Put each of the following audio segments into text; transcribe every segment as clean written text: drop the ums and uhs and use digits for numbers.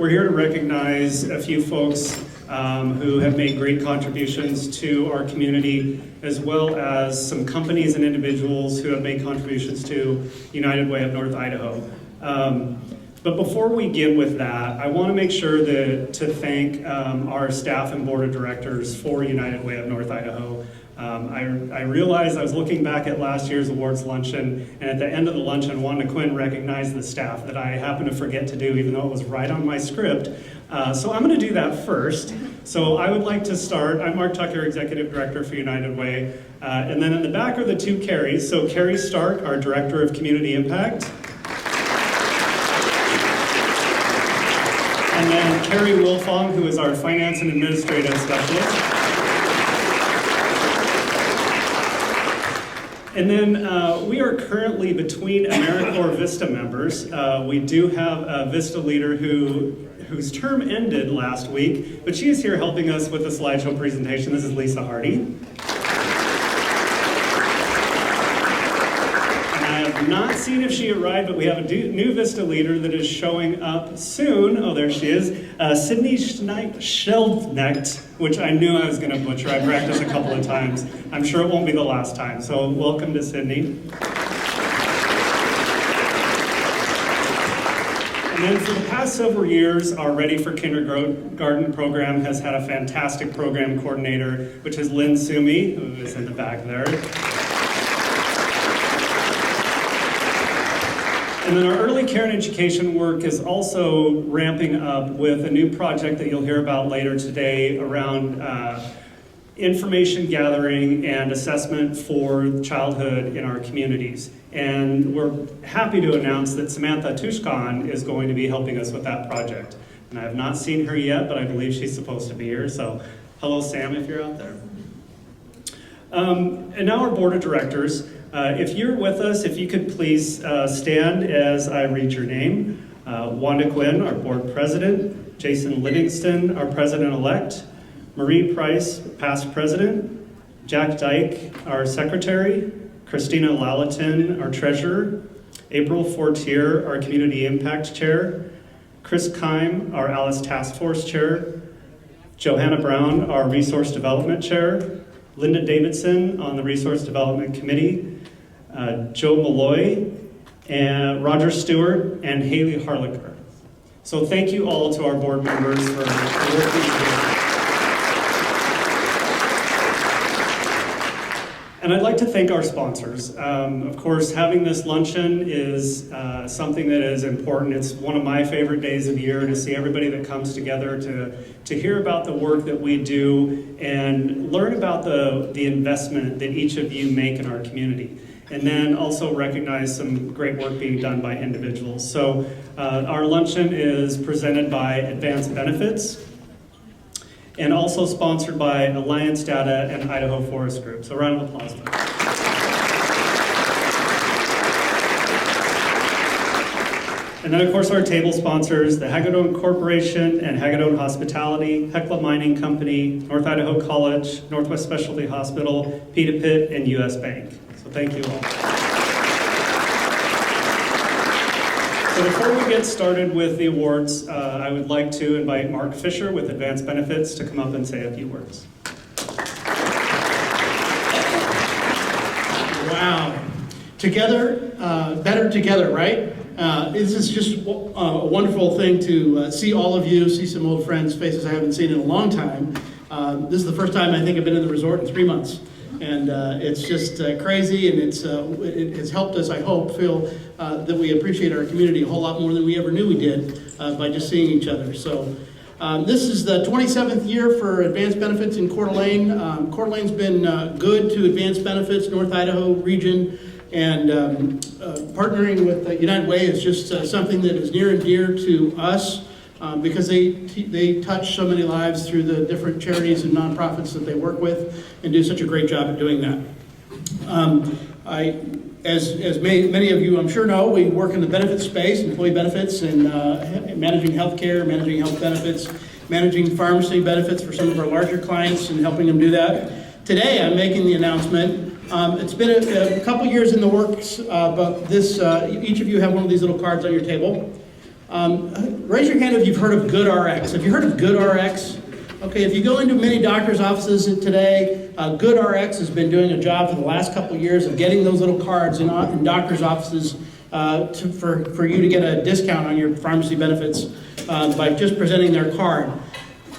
we're here to recognize a few folks who have made great contributions to our community, as well as some companies and individuals who have made contributions to United Way of North Idaho. But before we begin with that, I want to make sure to thank our staff and board of directors for United Way of North Idaho. I realized I was looking back at last year's awards luncheon, and at the end of the luncheon, wanted to Quinn recognize the staff that I happened to forget to do, even though it was right on my script. So I'm going to do that first. So I would like to start. I'm Mark Tucker, Executive Director for United Way. And then in the back are the two Carries. So Carrie Stark, our Director of Community Impact. And then Carrie Wilfong, who is our Finance and Administrative Specialist. And then we are currently between AmeriCorps Vista members. We do have a Vista leader whose term ended last week, but she is here helping us with the slideshow presentation. This is Lisa Hardy. Not seen if she arrived, but we have a new Vista leader that is showing up soon. Oh, there she is. Sydney Sheldnecht, which I knew I was going to butcher. I practiced a couple of times. I'm sure it won't be the last time. So welcome to Sydney. And then for the past several years, our Ready for Kindergarten program has had a fantastic program coordinator, which is Lynn Sumi, who is in the back there. And then our early care and education work is also ramping up with a new project that you'll hear about later today around information gathering and assessment for childhood in our communities. And we're happy to announce that Samantha Tushkan is going to be helping us with that project. And I have not seen her yet, but I believe she's supposed to be here. So hello, Sam, if you're out there. And now our board of directors. If you're with us, if you could please stand as I read your name. Wanda Quinn, our board president. Jason Livingston, our president-elect. Marie Price, past president. Jack Dyke, our secretary. Christina Lalatin, our treasurer. April Fortier, our community impact chair. Chris Keim, our Alice Task Force chair. Johanna Brown, our resource development chair. Linda Davidson on the Resource Development Committee, Joe Malloy, and Roger Stewart, and Haley Harlicker. So thank you all to our board members for working together. And I'd like to thank our sponsors. Of course, having this luncheon is something that is important. It's one of my favorite days of the year to see everybody that comes together to hear about the work that we do and learn about the investment that each of you make in our community. And then also recognize some great work being done by individuals. So our luncheon is presented by Advanced Benefits, and also sponsored by Alliance Data and Idaho Forest Group. So round of applause. And then of course our table sponsors, the Hagedorn Corporation and Hagedorn Hospitality, Hecla Mining Company, North Idaho College, Northwest Specialty Hospital, Pita Pit, and US Bank. So thank you all. So before we get started with the awards, I would like to invite Mark Fisher with Advanced Benefits to come up and say a few words. Wow. Together, better together, right? This is just a wonderful thing to see all of you, see some old friends' faces I haven't seen in a long time. This is the first time I think I've been in the resort in 3 months. And it's just crazy, and it has helped us, I hope, feel that we appreciate our community a whole lot more than we ever knew we did by just seeing each other. So this is the 27th year for Advanced Benefits in Coeur d'Alene. Coeur d'Alene's been good to Advanced Benefits, North Idaho region, and partnering with United Way is just something that is near and dear to us. Because they touch so many lives through the different charities and nonprofits that they work with, and do such a great job at doing that. As many of you I'm sure know, we work in the benefits space, employee benefits, and managing healthcare, managing health benefits, managing pharmacy benefits for some of our larger clients, and helping them do that. Today I'm making the announcement. It's been a couple years in the works, but each of you have one of these little cards on your table. Raise your hand if you've heard of GoodRx. Have you heard of GoodRx? Okay, if you go into many doctor's offices today, GoodRx has been doing a job for the last couple of years of getting those little cards in doctor's offices for you to get a discount on your pharmacy benefits by just presenting their card.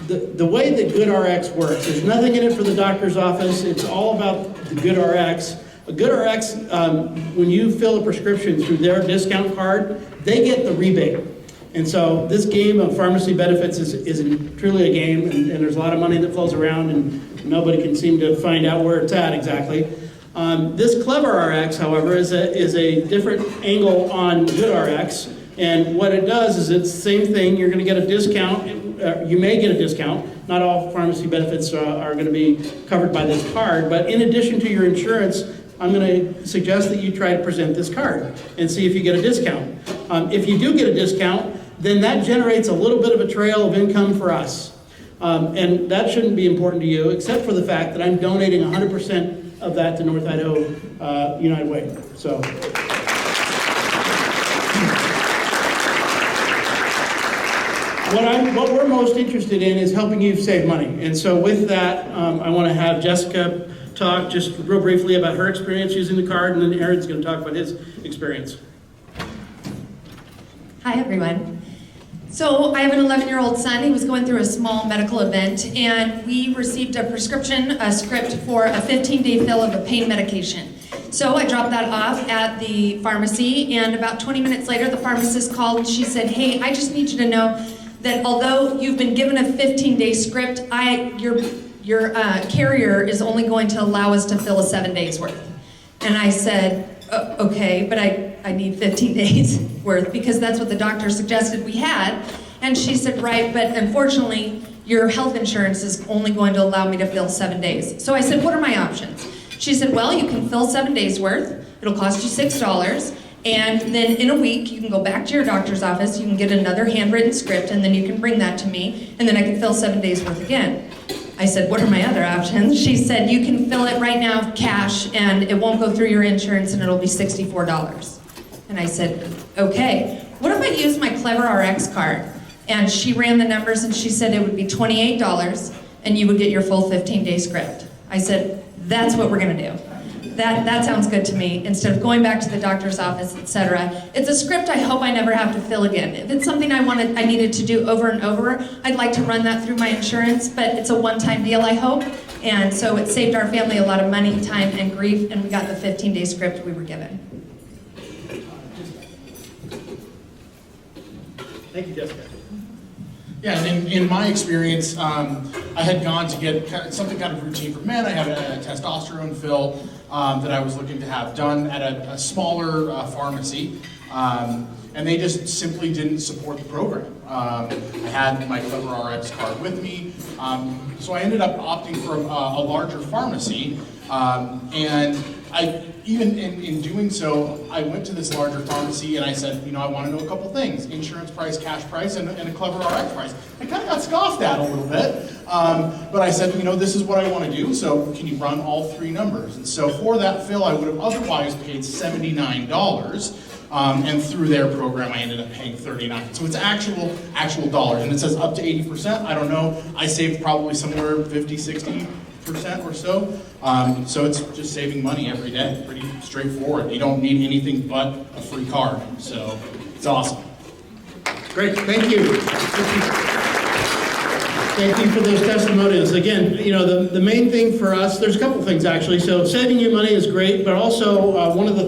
The way that GoodRx works, there's nothing in it for the doctor's office. It's all about the GoodRx. GoodRx, when you fill a prescription through their discount card, they get the rebate. And so this game of pharmacy benefits is truly a game, and there's a lot of money that flows around, and nobody can seem to find out where it's at exactly. This CleverRx, however, is a different angle on GoodRx, and what it does is it's the same thing. You're going to get a discount. You may get a discount. Not all pharmacy benefits are going to be covered by this card, but in addition to your insurance, I'm going to suggest that you try to present this card and see if you get a discount. If you do get a discount, then that generates a little bit of a trail of income for us. And that shouldn't be important to you, except for the fact that I'm donating 100% of that to North Idaho United Way. So. What we're most interested in is helping you save money. And so with that, I want to have Jessica talk just real briefly about her experience using the card, and then Aaron's going to talk about his experience. Hi, everyone. So I have an 11-year-old son. He was going through a small medical event, and we received a script for a 15-day fill of a pain medication. So I dropped that off at the pharmacy, and about 20 minutes later, the pharmacist called and she said, "Hey, I just need you to know that although you've been given a 15-day script, your carrier is only going to allow us to fill a 7 days worth." And I said, "Okay, but I need 15 days worth because that's what the doctor suggested we had." And she said, "Right, but unfortunately, your health insurance is only going to allow me to fill 7 days." So I said, "What are my options?" She said, "Well, you can fill 7 days worth. It'll cost you $6. And then in a week, you can go back to your doctor's office, you can get another handwritten script, and then you can bring that to me, and then I can fill 7 days worth again." I said, "What are my other options?" She said, "You can fill it right now cash, and it won't go through your insurance, and it'll be $64. And I said, "Okay, what if I use my CleverRx card?" And she ran the numbers, and she said it would be $28, and you would get your full 15-day script. I said, "That's what we're gonna do. That sounds good to me. Instead of going back to the doctor's office, etc. It's a script I hope I never have to fill again. If it's something I needed to do over and over, I'd like to run that through my insurance, but it's a one-time deal, I hope." And so it saved our family a lot of money, time, and grief, and we got the 15-day script we were given. Thank you, Jessica. Yeah, and in my experience, I had gone to get something kind of routine for men. I had a testosterone fill that I was looking to have done at a smaller pharmacy, and they just simply didn't support the program. I had my CleverRx card with me, so I ended up opting for a larger pharmacy, and even in doing so, I went to this larger pharmacy and I said, I want to know a couple things: insurance price, cash price, and a CleverRx price. I kind of got scoffed at a little bit, but I said, this is what I want to do, so can you run all three numbers? And so for that fill, I would have otherwise paid $79, and through their program, I ended up paying $39. So it's actual dollars, and it says up to 80%. I don't know, I saved probably somewhere 50-60% or so. So it's just saving money every day. Pretty straightforward. You don't need anything but a free card. So it's awesome. Great, thank you. Thank you for those testimonials. Again, the main thing for us, there's a couple things actually. So saving you money is great, but also one of the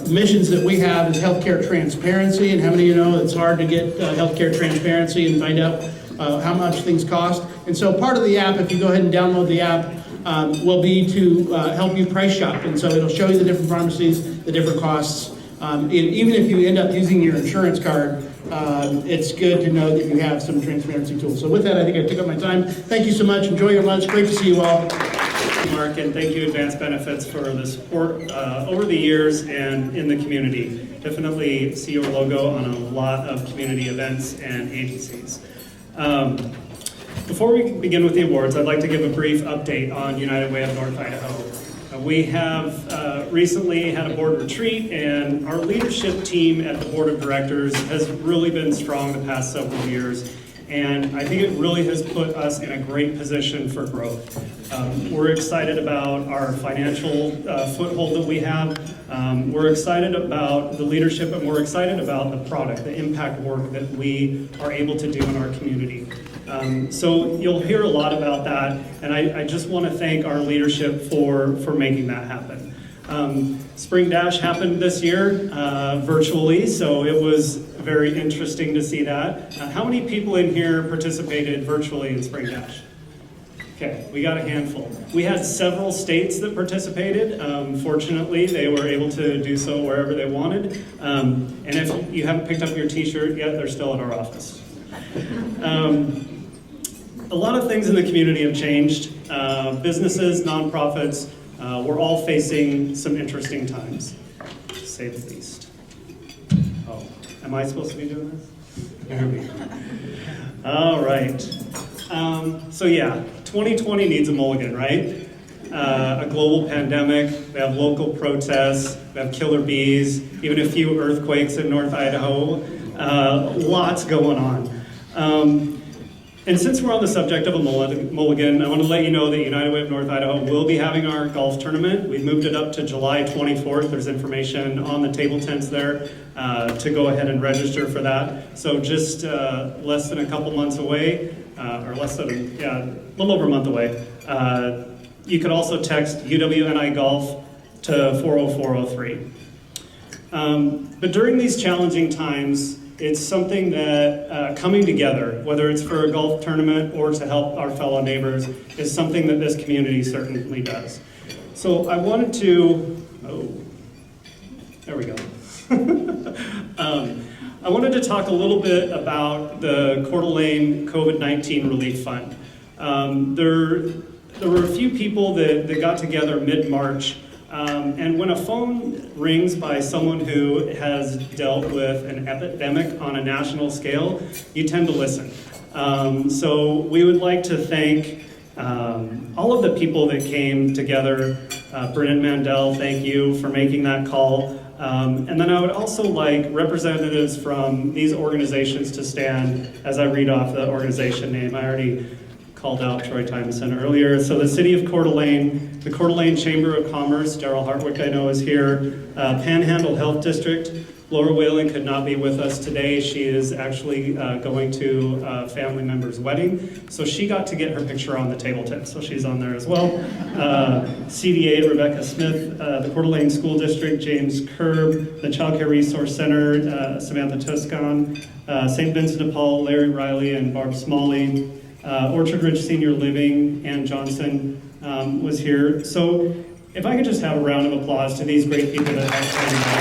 missions that we have is healthcare transparency. And how many of you know it's hard to get healthcare transparency and find out how much things cost? And so part of the app, if you go ahead and download the app, will be to help you price shop. And so it'll show you the different pharmacies, the different costs. And even if you end up using your insurance card, it's good to know that you have some transparency tools. So with that, I think I took up my time. Thank you so much. Enjoy your lunch. Great to see you all. Mark, and thank you Advanced Benefits for the support over the years and in the community. Definitely see your logo on a lot of community events and agencies. Before we begin with the awards, I'd like to give a brief update on United Way of North Idaho. We have recently had a board retreat, and our leadership team at the board of directors has really been strong the past several years. And I think it really has put us in a great position for growth. We're excited about our financial foothold that we have. We're excited about the leadership, and we're excited about the product, the impact work that we are able to do in our community. So you'll hear a lot about that, and I just want to thank our leadership for making that happen. Spring Dash happened this year virtually, so it was very interesting to see that. How many people in here participated virtually in Spring Dash? Okay, we got a handful. We had several states that participated. Fortunately, they were able to do so wherever they wanted. And if you haven't picked up your t-shirt yet, they're still at our office. A lot of things in the community have changed. Businesses, nonprofits, we're all facing some interesting times, to say the least. Oh, am I supposed to be doing this? There we go. All right. So yeah, 2020 needs a mulligan, right? A global pandemic, we have local protests, we have killer bees, even a few earthquakes in North Idaho. Lots going on. And since we're on the subject of a mulligan, I want to let you know that United Way of North Idaho will be having our golf tournament. We've moved it up to July 24th. There's information on the table tents there to go ahead and register for that. So just less than a couple months away, or less than, a little over a month away. You could also text UWNI Golf to 40403. But during these challenging times, it's something that coming together, whether it's for a golf tournament or to help our fellow neighbors, is something that this community certainly does. So I wanted to, there we go. I wanted to talk a little bit about the Coeur d'Alene COVID-19 Relief Fund. There were a few people that got together mid-March. And when a phone rings by someone who has dealt with an epidemic on a national scale, you tend to listen. So we would like to thank all of the people that came together. Brennan Mandel, thank you for making that call. And then I would also like representatives from these organizations to stand as I read off the organization name. I already called out Troy Tymeson earlier. So the City of Coeur d'Alene, the Coeur d'Alene Chamber of Commerce, Daryl Hartwick I know is here, Panhandle Health District. Laura Whalen could not be with us today. She is actually going to a family member's wedding. So she got to get her picture on the table tent, so she's on there as well. CDA, Rebecca Smith, the Coeur d'Alene School District, James Kerb, the Child Care Resource Center, Samantha Tuscan, St. Vincent de Paul, Larry Riley, and Barb Smalley. Orchard Ridge Senior Living, Ann Johnson was here. So if I could just have a round of applause to these great people that have standing by.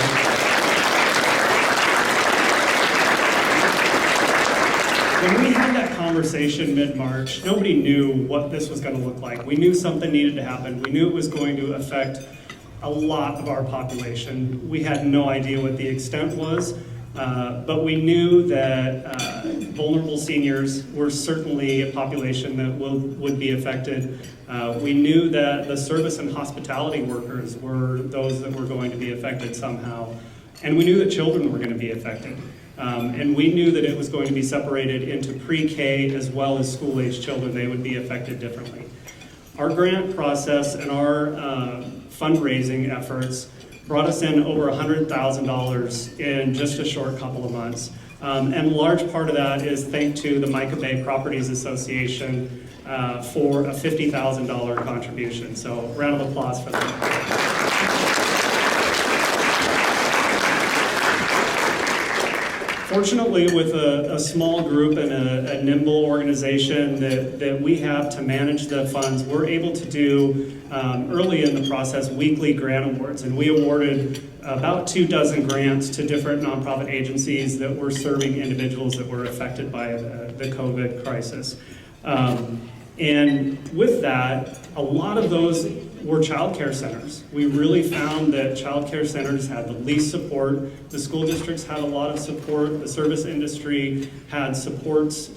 When we had that conversation mid-March, nobody knew what this was going to look like. We knew something needed to happen. We knew it was going to affect a lot of our population. We had no idea what the extent was. But we knew that vulnerable seniors were certainly a population that would be affected. We knew that the service and hospitality workers were those that were going to be affected somehow. And we knew that children were going to be affected. And we knew that it was going to be separated into pre-K as well as school-age children. They would be affected differently. Our grant process and our fundraising efforts brought us in over $100,000 in just a short couple of months. And a large part of that is thanks to the Micah Bay Properties Association for a $50,000 contribution. So round of applause for that. Fortunately, with a small group and a nimble organization that we have to manage the funds, we're able to do, early in the process, weekly grant awards. And we awarded about 24 grants to different nonprofit agencies that were serving individuals that were affected by the COVID crisis. And with that, a lot of those were child care centers. We really found that child care centers had the least support. The school districts had a lot of support. The service industry had supports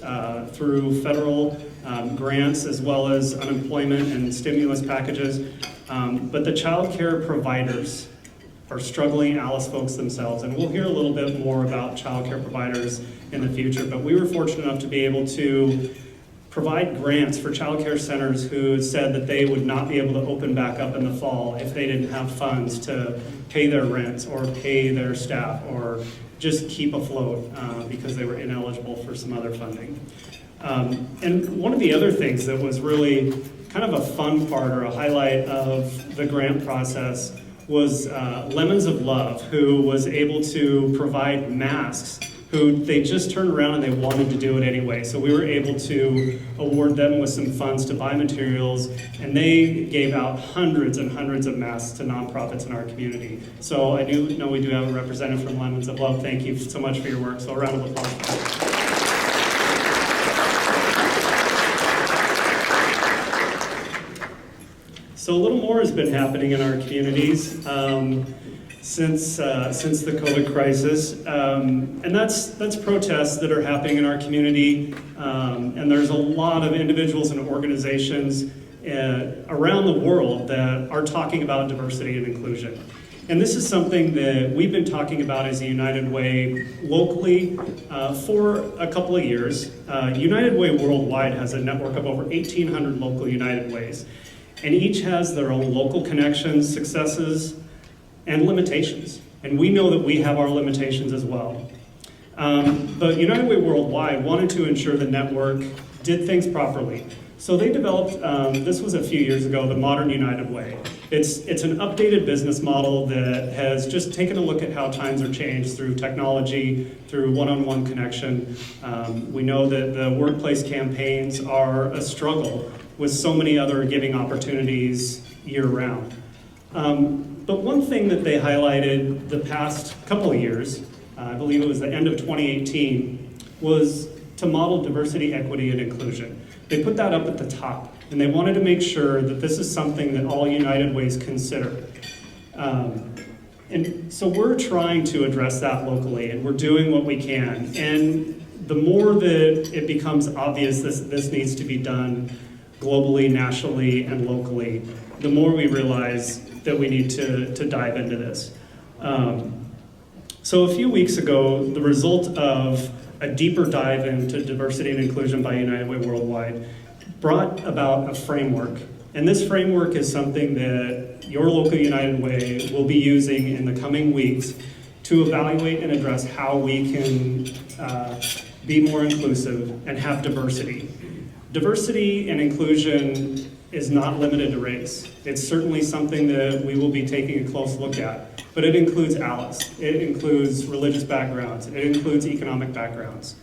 through federal grants as well as unemployment and stimulus packages. But the child care providers are struggling, Alice folks themselves, and we'll hear a little bit more about child care providers in the future, but we were fortunate enough to be able to provide grants for child care centers who said that they would not be able to open back up in the fall if they didn't have funds to pay their rents or pay their staff or just keep afloat because they were ineligible for some other funding. And one of the other things that was really kind of a fun part or a highlight of the grant process was Lemons of Love, who was able to provide masks, who they just turned around and they wanted to do it anyway. So we were able to award them with some funds to buy materials, and they gave out hundreds and hundreds of masks to nonprofits in our community. So I do know we do have a representative from Lemons of Love. Thank you so much for your work. So a round of applause. So a little more has been happening in our communities since the COVID crisis, and that's protests that are happening in our community, and there's a lot of individuals and organizations around the world that are talking about diversity and inclusion. And this is something that we've been talking about as a United Way locally for a couple of years. United Way Worldwide has a network of over 1,800 local United Ways. And each has their own local connections, successes, and limitations. And we know that we have our limitations as well. But United Way Worldwide wanted to ensure the network did things properly. So they developed, this was a few years ago, the Modern United Way. It's an updated business model that has just taken a look at how times are changed through technology, through one-on-one connection. We know that the workplace campaigns are a struggle with so many other giving opportunities year-round. But one thing that they highlighted the past couple of years, I believe it was the end of 2018, was to model diversity, equity, and inclusion. They put that up at the top, and they wanted to make sure that this is something that all United Ways consider. And so we're trying to address that locally, and we're doing what we can. And the more that it becomes obvious this needs to be done globally, nationally, and locally, the more we realize that we need to dive into this. So a few weeks ago, the result of a deeper dive into diversity and inclusion by United Way Worldwide brought about a framework. And this framework is something that your local United Way will be using in the coming weeks to evaluate and address how we can be more inclusive and have diversity. Diversity and inclusion is not limited to race. It's certainly something that we will be taking a close look at, but it includes Alice. It includes religious backgrounds. It includes economic backgrounds.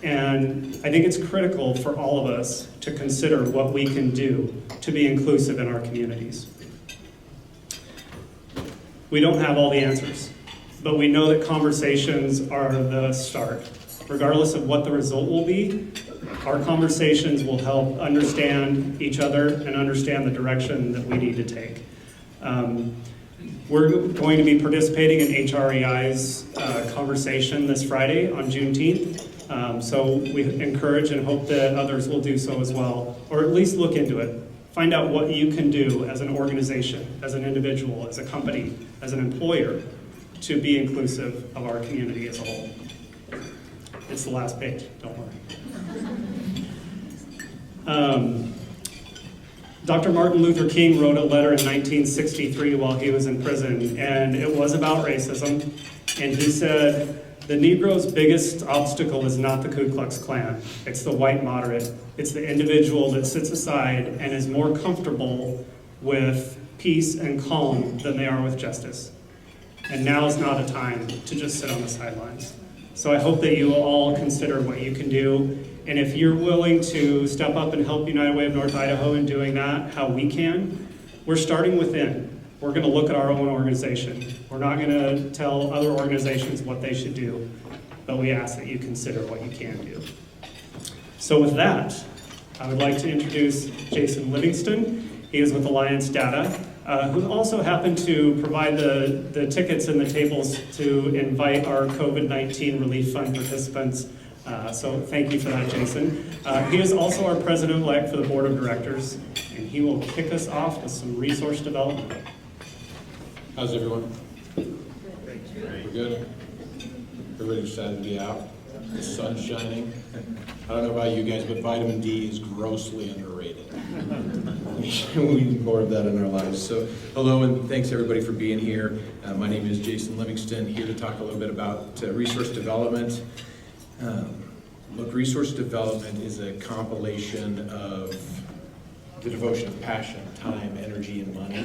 And I think it's critical for all of us to consider what we can do to be inclusive in our communities. We don't have all the answers, but we know that conversations are the start. Regardless of what the result will be, our conversations will help understand each other and understand the direction that we need to take. We're going to be participating in HREI's conversation this Friday on Juneteenth. So we encourage and hope that others will do so as well, or at least look into it. Find out what you can do as an organization, as an individual, as a company, as an employer, to be inclusive of our community as a whole. It's the last page, don't worry. Dr. Martin Luther King wrote a letter in 1963 while he was in prison, and it was about racism. And he said, "The Negro's biggest obstacle is not the Ku Klux Klan. It's the white moderate. It's the individual that sits aside and is more comfortable with peace and calm than they are with justice. And now is not a time to just sit on the sidelines." So I hope that you will all consider what you can do. And if you're willing to step up and help United Way of North Idaho in doing that, how we can, we're starting within. We're going to look at our own organization. We're not going to tell other organizations what they should do, but we ask that you consider what you can do. So with that, I would like to introduce Jason Livingston. He is with Alliance Data, who also happened to provide the tickets and the tables to invite our COVID-19 Relief Fund participants. So thank you for that, Jason. He is also our president-elect for the board of directors, and he will kick us off with some resource development. How's everyone? We're good? Everybody's excited to be out? The sun's shining. I don't know about you guys, but vitamin D is grossly underrated. We need more of that in our lives. So hello and thanks everybody for being here. My name is Jason Livingston, here to talk a little bit about resource development. Look, resource development is a compilation of the devotion of passion, time, energy, and money.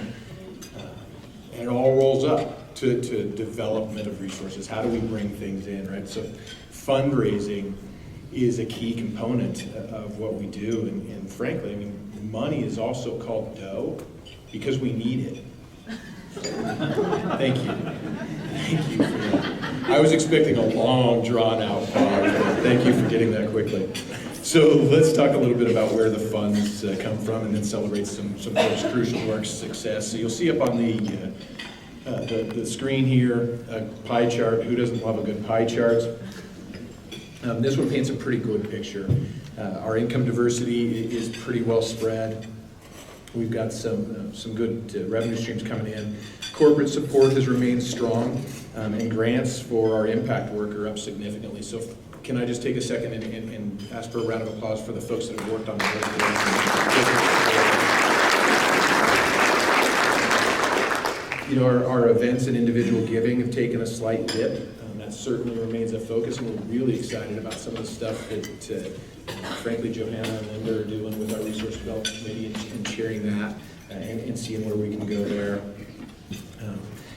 And it all rolls up to development of resources. How do we bring things in, right? So fundraising is a key component of what we do. And frankly, I mean, money is also called dough because we need it. Thank you. Thank you for that. I was expecting a long, drawn-out pause, but thank you for getting that quickly. So let's talk a little bit about where the funds come from and then celebrate some folks crucial to our success. So you'll see up on the screen here, a pie chart. Who doesn't love a good pie chart? This one paints a pretty good picture. Our income diversity is pretty well spread. We've got some good revenue streams coming in. Corporate support has remained strong, and grants for our impact work are up significantly. So can I just take a second and ask for a round of applause for the folks that have worked on the work. You know, our events and individual giving have taken a slight dip. That certainly remains a focus, and we're really excited about some of the stuff that, frankly, Johanna and Linda are doing with our Resource Development Committee and sharing that and seeing where we can go there.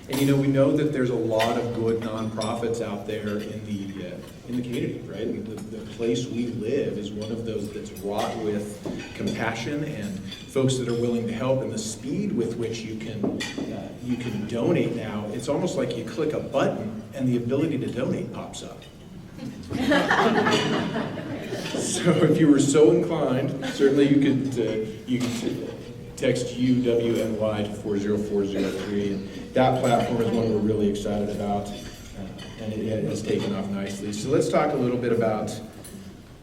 And you know, we know that there's a lot of good nonprofits out there in the community, right? And the place we live is one of those that's wrought with compassion and folks that are willing to help. And the speed with which you can donate now, it's almost like you click a button and the ability to donate pops up. So if you were so inclined, certainly you could text UWNI to 40403. And that platform is one we're really excited about, and it has taken off nicely. So let's talk a little bit about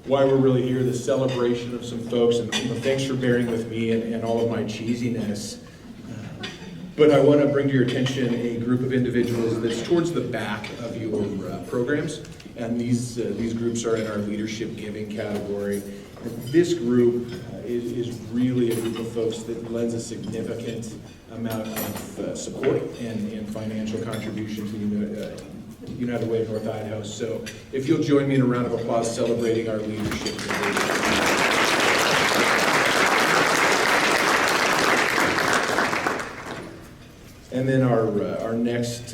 why we're really here, the celebration of some folks, and thanks for bearing with me and all of my cheesiness. But I want to bring to your attention a group of individuals that's towards the back of your programs, and these groups are in our leadership giving category. This group is really a group of folks that lends a significant amount of support and financial contribution to United Way of North Idaho. So if you'll join me in a round of applause celebrating our leadership. And then our next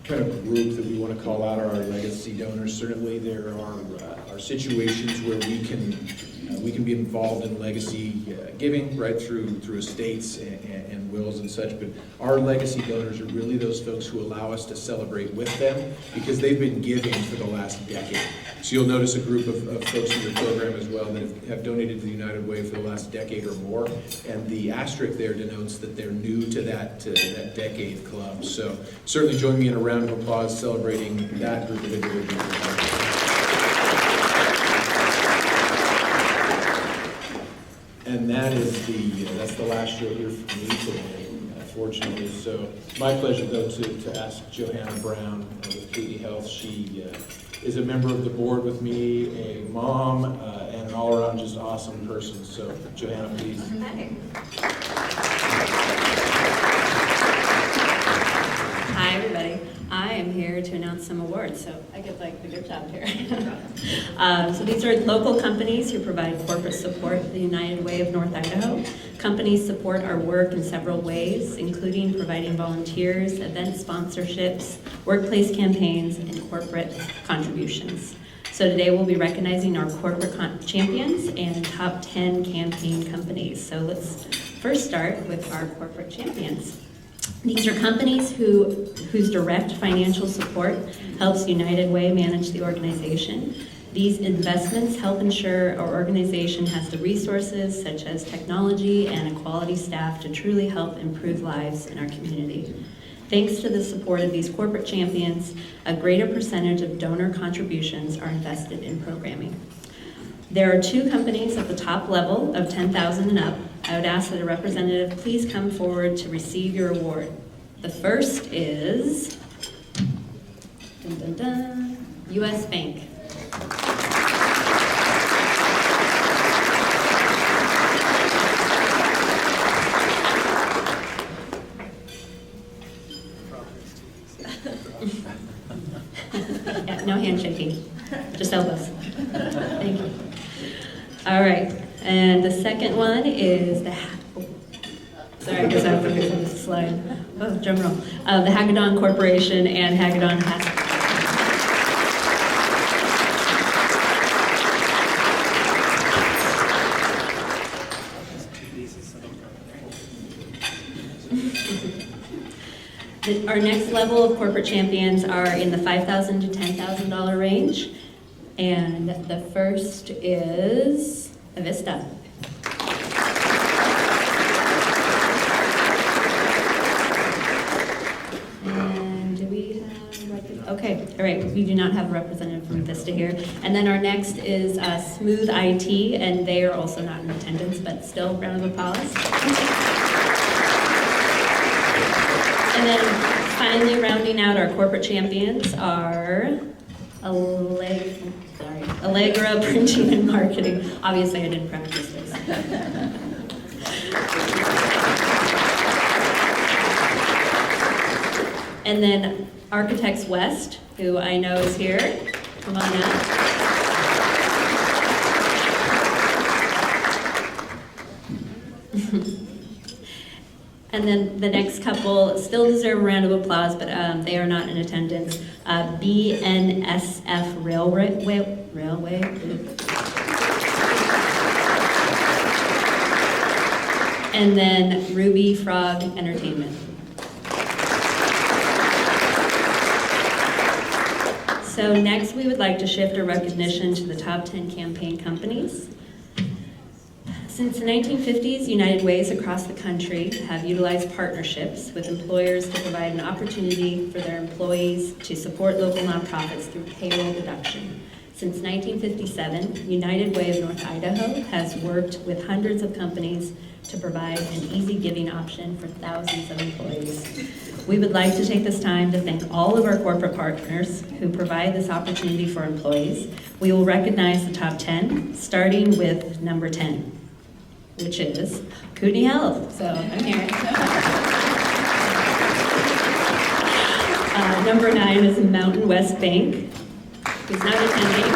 kind of group that we want to call out are our legacy donors. Certainly there are situations where we can be involved in legacy giving right through estates and wills and such, but our legacy donors are really those folks who allow us to celebrate with them because they've been giving for the last decade. So you'll notice a group of folks in your program as well that have donated to the United Way for the last decade or more, and the asterisk there denotes that they're new to that decade club. So certainly join me in a round of applause celebrating that group of individuals. And that's the last you'll hear from me today, fortunately. So my pleasure, though, to ask Johanna Brown with Katie Health. She is a member of the board with me, a mom, and an all-around just awesome person. So Johanna, please. Hi, everybody. I am here to announce some awards, so I get like the good job here. So these are local companies who provide corporate support to the United Way of North Idaho. Companies support our work in several ways, including providing volunteers, event sponsorships, workplace campaigns, and corporate contributions. So today we'll be recognizing our corporate champions and top 10 campaign companies. So let's first start with our corporate champions. These are companies whose direct financial support helps United Way manage the organization. These investments help ensure our organization has the resources such as technology and a quality staff to truly help improve lives in our community. Thanks to the support of these corporate champions, a greater percentage of donor contributions are invested in programming. There are two companies at the top level of $10,000 and up I would ask that a representative please come forward to receive your award. The first is dun, dun, dun, US Bank. Yeah, no handshaking, just elbows. Thank you. All right, and the second one is sorry, because I have to fix this slide. Oh, drum roll. The Hagedorn Corporation and Hagedorn Hospitality. Our next level of corporate champions are in the $5,000 to $10,000 range. And the first is Avista. And do we have, okay, all right, we do not have a representative from Avista here. And then our next is Smooth IT, and they are also not in attendance, but still, round of applause. And then finally rounding out our corporate champions are Allegra Printing and Marketing. Obviously, I didn't practice this. And then Architects West, who I know is here. Come on out. And then the next couple still deserve a round of applause, but they are not in attendance. BNSF Railway. And then Ruby Frog Entertainment. So next we would like to shift our recognition to the top 10 campaign companies. Since the 1950s, United Ways across the country have utilized partnerships with employers to provide an opportunity for their employees to support local nonprofits through payroll deduction. Since 1957, United Way of North Idaho has worked with hundreds of companies to provide an easy giving option for thousands of employees. We would like to take this time to thank all of our corporate partners who provide this opportunity for employees. We will recognize the top 10, starting with number 10. Which is UWNI Health. So I'm here. Number 9 is Mountain West Bank, who's not attending.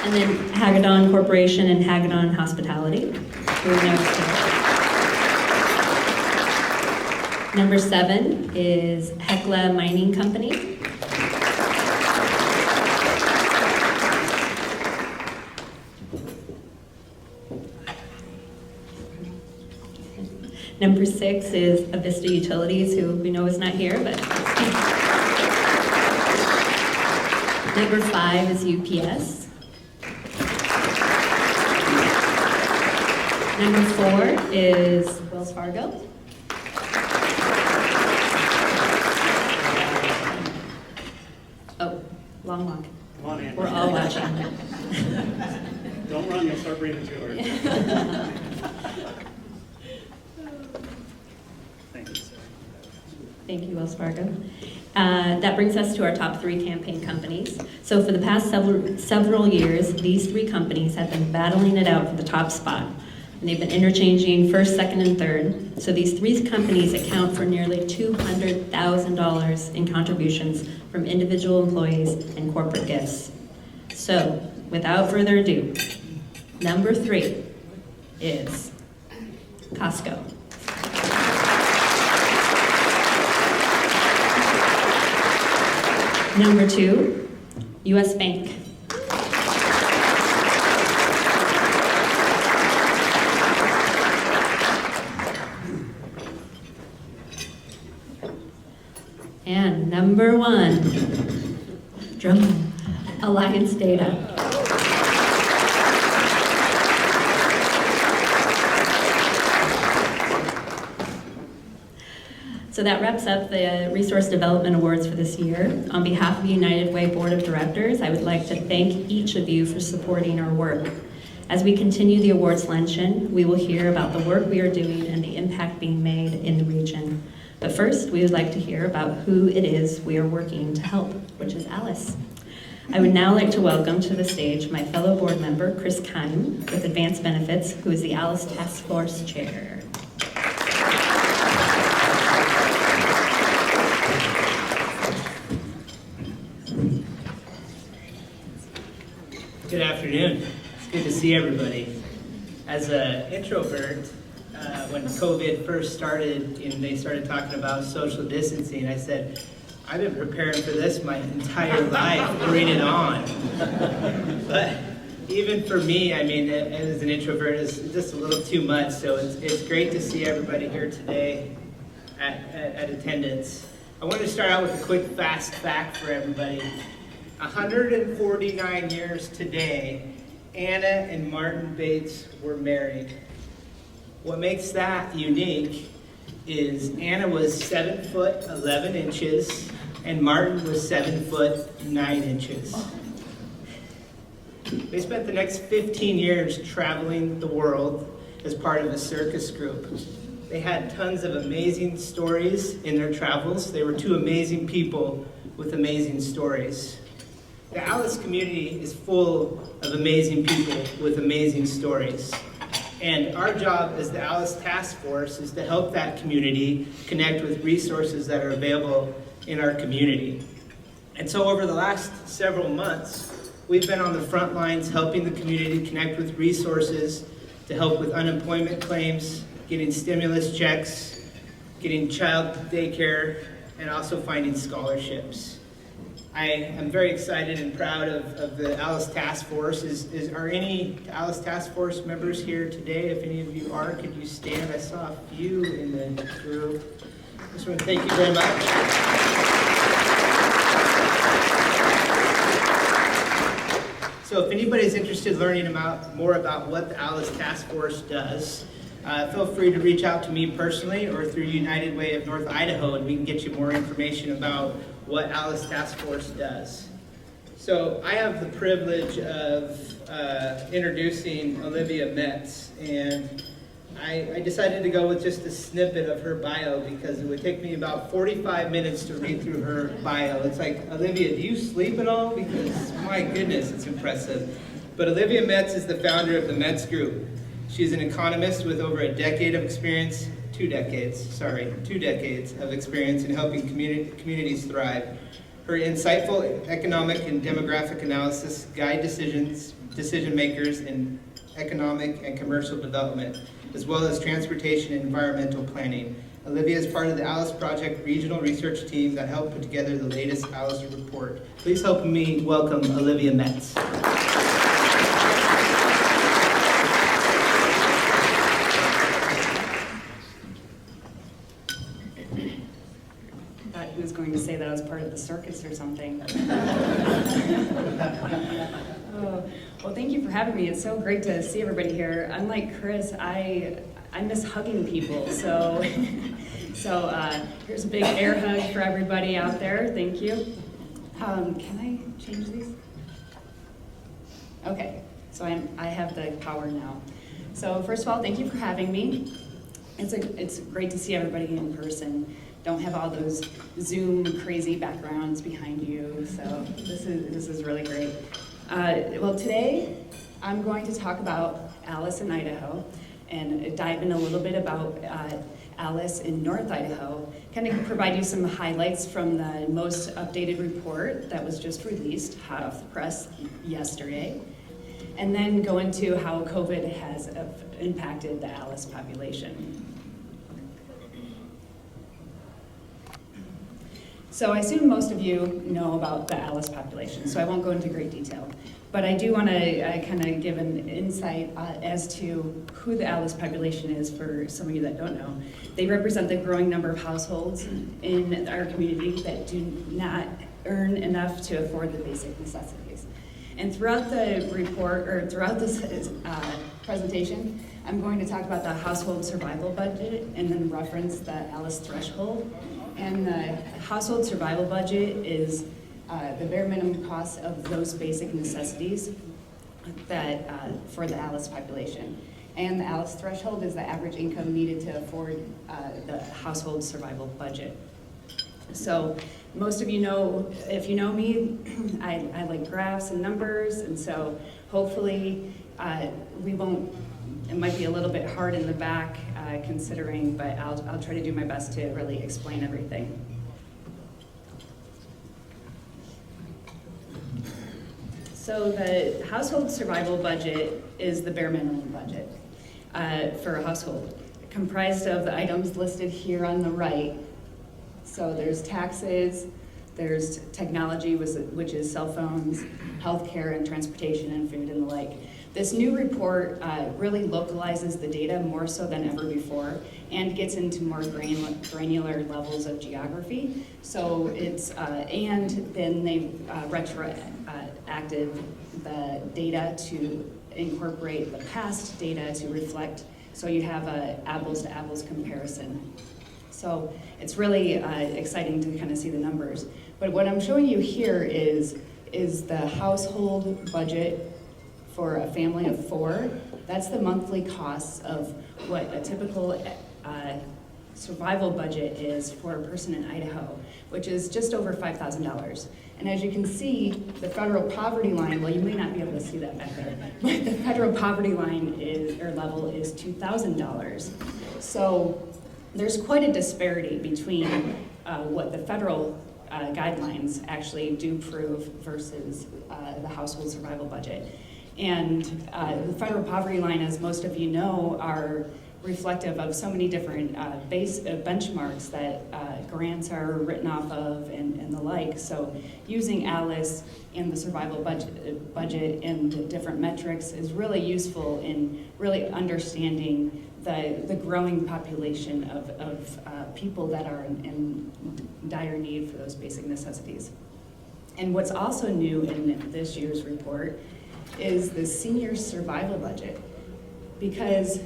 And then Hagedorn Corporation and Hagedorn Hospitality, who we know is here. Number 7 is Hecla Mining Company. Number 6 is Avista Utilities, who we know is not here, but number 5 is UPS. Number 4 is Wells Fargo. Oh, long walk. Come on, Andy. We're all watching. Don't run, you'll start breathing too hard. Thank you, sir. Thank you, Wells Fargo. That brings us to our top 3 campaign companies. So for the past several years, these 3 companies have been battling it out for the top spot. And they've been interchanging first, second, and third. So these 3 companies account for nearly $200,000 in contributions from individual employees and corporate gifts. So without further ado, number 3 is Costco. Number 2, US Bank. And number 1, drum roll, Alliance Data. So that wraps up the Resource Development Awards for this year. On behalf of the United Way Board of Directors, I would like to thank each of you for supporting our work. As we continue the awards luncheon, we will hear about the work we are doing and the impact being made in the region. But first, we would like to hear about who it is we are working to help, which is Alice. I would now like to welcome to the stage my fellow board member, Chris Kime, with Advanced Benefits, who is the Alice Task Force Chair. Good afternoon. It's good to see everybody. As an introvert, when COVID first started and they started talking about social distancing, I said, I've been preparing for this my entire life. Bring it on. But even for me, I mean, as an introvert, it's just a little too much. So it's great to see everybody here today at attendance. I wanted to start out with a quick fast fact for everybody. 149 years today, Anna and Martin Bates were married. What makes that unique is Anna was 7 foot 11 inches and Martin was 7 foot 9 inches. They spent the next 15 years traveling the world as part of a circus group. They had tons of amazing stories in their travels. They were two amazing people with amazing stories. The Alice community is full of amazing people with amazing stories. And our job as the Alice Task Force is to help that community connect with resources that are available in our community. And so over the last several months, we've been on the front lines helping the community connect with resources to help with unemployment claims, getting stimulus checks, getting child daycare, and also finding scholarships. I am very excited and proud of the Alice Task Force. Are any Alice Task Force members here today? If any of you are, could you stand? I saw a few in the group. I just want to thank you very much. So if anybody's interested in learning more about what the Alice Task Force does, feel free to reach out to me personally or through United Way of North Idaho, and we can get you more information about what Alice Task Force does. So I have the privilege of introducing Olivia Metz, and I decided to go with just a snippet of her bio because it would take me about 45 minutes to read through her bio. It's like, Olivia, do you sleep at all? Because my goodness, it's impressive. But Olivia Metz is the founder of the Metz Group. She's an economist with over a decade of experience, 2 decades of experience in helping communities thrive. Her insightful economic and demographic analysis guide decision makers in economic and commercial development, as well as transportation and environmental planning. Olivia is part of the Alice Project regional research team that helped put together the latest Alice report. Please help me welcome Olivia Metz. He was going to say that I was part of the circus or something. Oh, well, thank you for having me. It's so great to see everybody here. Unlike Chris, I miss hugging people, so here's a big air hug for everybody out there. Thank you. Can I change these? Okay, so I have the power now. So first of all, thank you for having me. It's great to see everybody in person. Don't have all those Zoom crazy backgrounds behind you, so this is really great. Well, today I'm going to talk about Alice in Idaho and dive in a little bit about Alice in North Idaho, kind of provide you some highlights from the most updated report that was just released, hot off the press yesterday, and then go into how COVID has impacted the Alice population. So I assume most of you know about the Alice population, so I won't go into great detail. But I do want to kind of give an insight as to who the Alice population is for some of you that don't know. They represent the growing number of households in our community that do not earn enough to afford the basic necessities. And throughout the report, or throughout this presentation, I'm going to talk about the household survival budget and then reference the Alice threshold. And the household survival budget is the bare minimum cost of those basic necessities that for the ALICE population. And the ALICE threshold is the average income needed to afford the household survival budget. So most of you know, if you know me, I like graphs and numbers, and so hopefully we won't, it might be a little bit hard in the back considering, but I'll try to do my best to really explain everything. So the household survival budget is the bare minimum budget for a household, comprised of the items listed here on the right. So there's taxes, there's technology, which is cell phones, healthcare and transportation and food and the like. This new report really localizes the data more so than ever before and gets into more granular levels of geography. So it's, and then they retroacted the data to incorporate the past data to reflect, so you have a apples to apples comparison. So it's really exciting to kind of see the numbers. But what I'm showing you here is the household budget for a family of 4. That's the monthly costs of what a typical survival budget is for a person in Idaho, which is just over $5,000. And as you can see, the federal poverty line, well, you may not be able to see that back there, but the federal poverty line is, or level is $2,000. So there's quite a disparity between what the federal guidelines actually do prove versus the household survival budget. And the federal poverty line, as most of you know, are reflective of so many different benchmarks that grants are written off of and the like. So using ALICE and the survival budget and different metrics is really useful in really understanding the growing population of people that are in dire need for those basic necessities. And what's also new in this year's report is the senior survival budget, because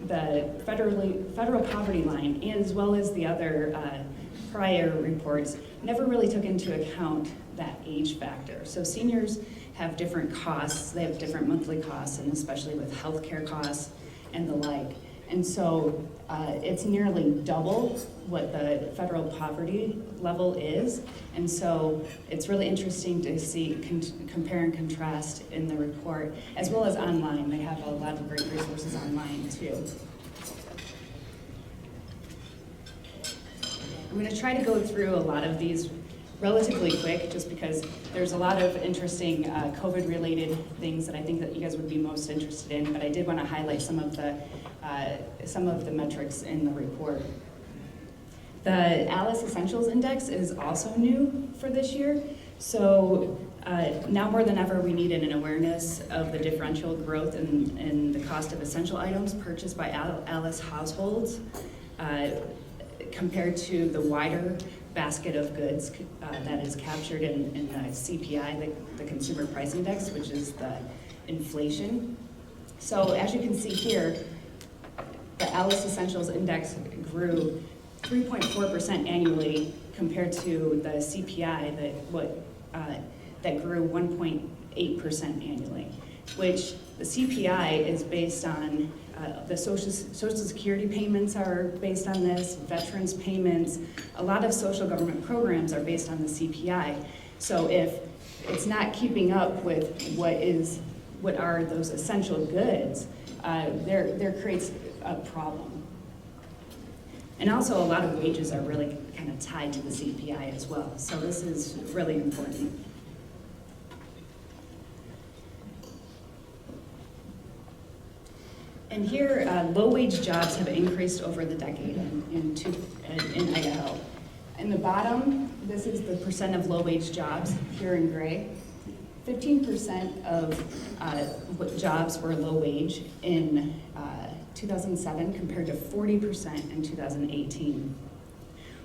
the federal poverty line, as well as the other prior reports, never really took into account that age factor. So seniors have different costs, they have different monthly costs, and especially with healthcare costs and the like. And so it's nearly double what the federal poverty level is. And so it's really interesting to see, compare and contrast in the report, as well as online. They have a lot of great resources online too. I'm going to try to go through a lot of these relatively quick, just because there's a lot of interesting COVID-related things that I think that you guys would be most interested in, but I did want to highlight some of the metrics in the report. The ALICE Essentials Index is also new for this year. So now more than ever, we need an awareness of the differential growth in the cost of essential items purchased by ALICE households compared to the wider basket of goods that is captured in the CPI, the Consumer Price Index, which is the inflation. So as you can see here, the ALICE Essentials Index grew 3.4% annually compared to the CPI that grew 1.8% annually, which the CPI is based on the Social Security payments are based on this, veterans payments, a lot of social government programs are based on the CPI. So if it's not keeping up with what are those essential goods, there creates a problem. And also a lot of wages are really kind of tied to the CPI as well. So this is really important. And here, low-wage jobs have increased over the decade in Idaho. In the bottom, this is the percent of low-wage jobs here in gray. 15% of jobs were low-wage in 2007 compared to 40% in 2018.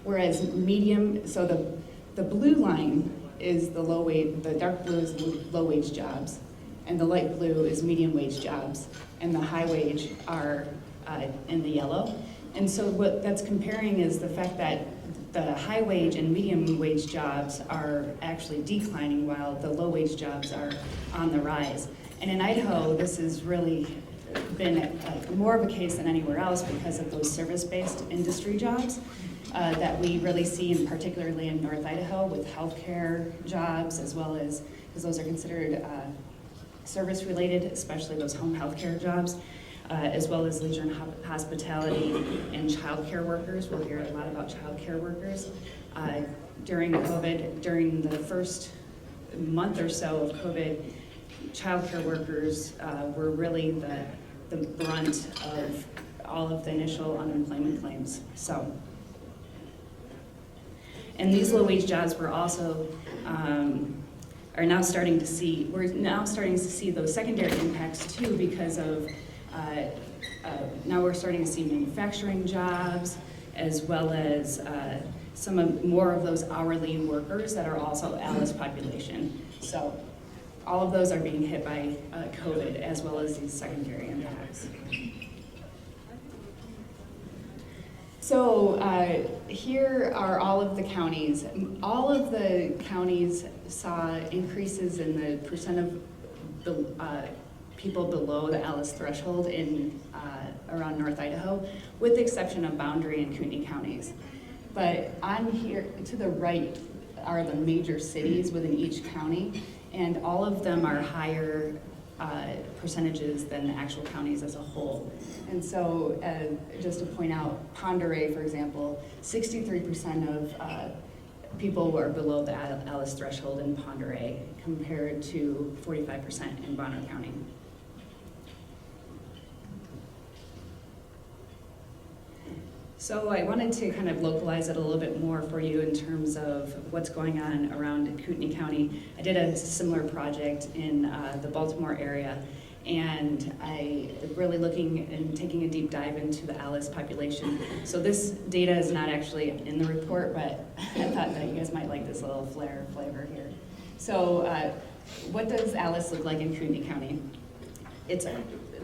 Whereas medium, so the blue line is the low-wage, the dark blue is low-wage jobs, and the light blue is medium-wage jobs, and the high wage are in the yellow. And so what that's comparing is the fact that the high wage and medium wage jobs are actually declining while the low wage jobs are on the rise. And in Idaho, this has really been more of a case than anywhere else because of those service-based industry jobs that we really see, and particularly in North Idaho, with healthcare jobs, as well as, because those are considered service-related, especially those home healthcare jobs, as well as leisure and hospitality and childcare workers. We'll hear a lot about childcare workers. During COVID, during the first month or so of COVID, childcare workers were really the brunt of all of the initial unemployment claims. So, and these low-wage jobs were also we're now starting to see those secondary impacts too, because of now we're starting to see manufacturing jobs, as well as more of those hourly workers that are also ALIS population. So all of those are being hit by COVID, as well as these secondary impacts. So here are all of the counties. All of the counties saw increases in the percent of people below the ALIS threshold in around North Idaho, with the exception of Boundary and Kootenai counties. But on here to the right are the major cities within each county, and all of them are higher percentages than the actual counties as a whole. And so just to point out, Ponderay, for example, 63% of people were below the ALIS threshold in Ponderay, compared to 45% in Bonner County. So I wanted to kind of localize it a little bit more for you in terms of what's going on around Kootenai County. I did a similar project in the Baltimore area, and I really looking and taking a deep dive into the ALIS population. So this data is not actually in the report, but I thought that you guys might like this little flavor here. So what does ALIS look like in Kootenai County? It's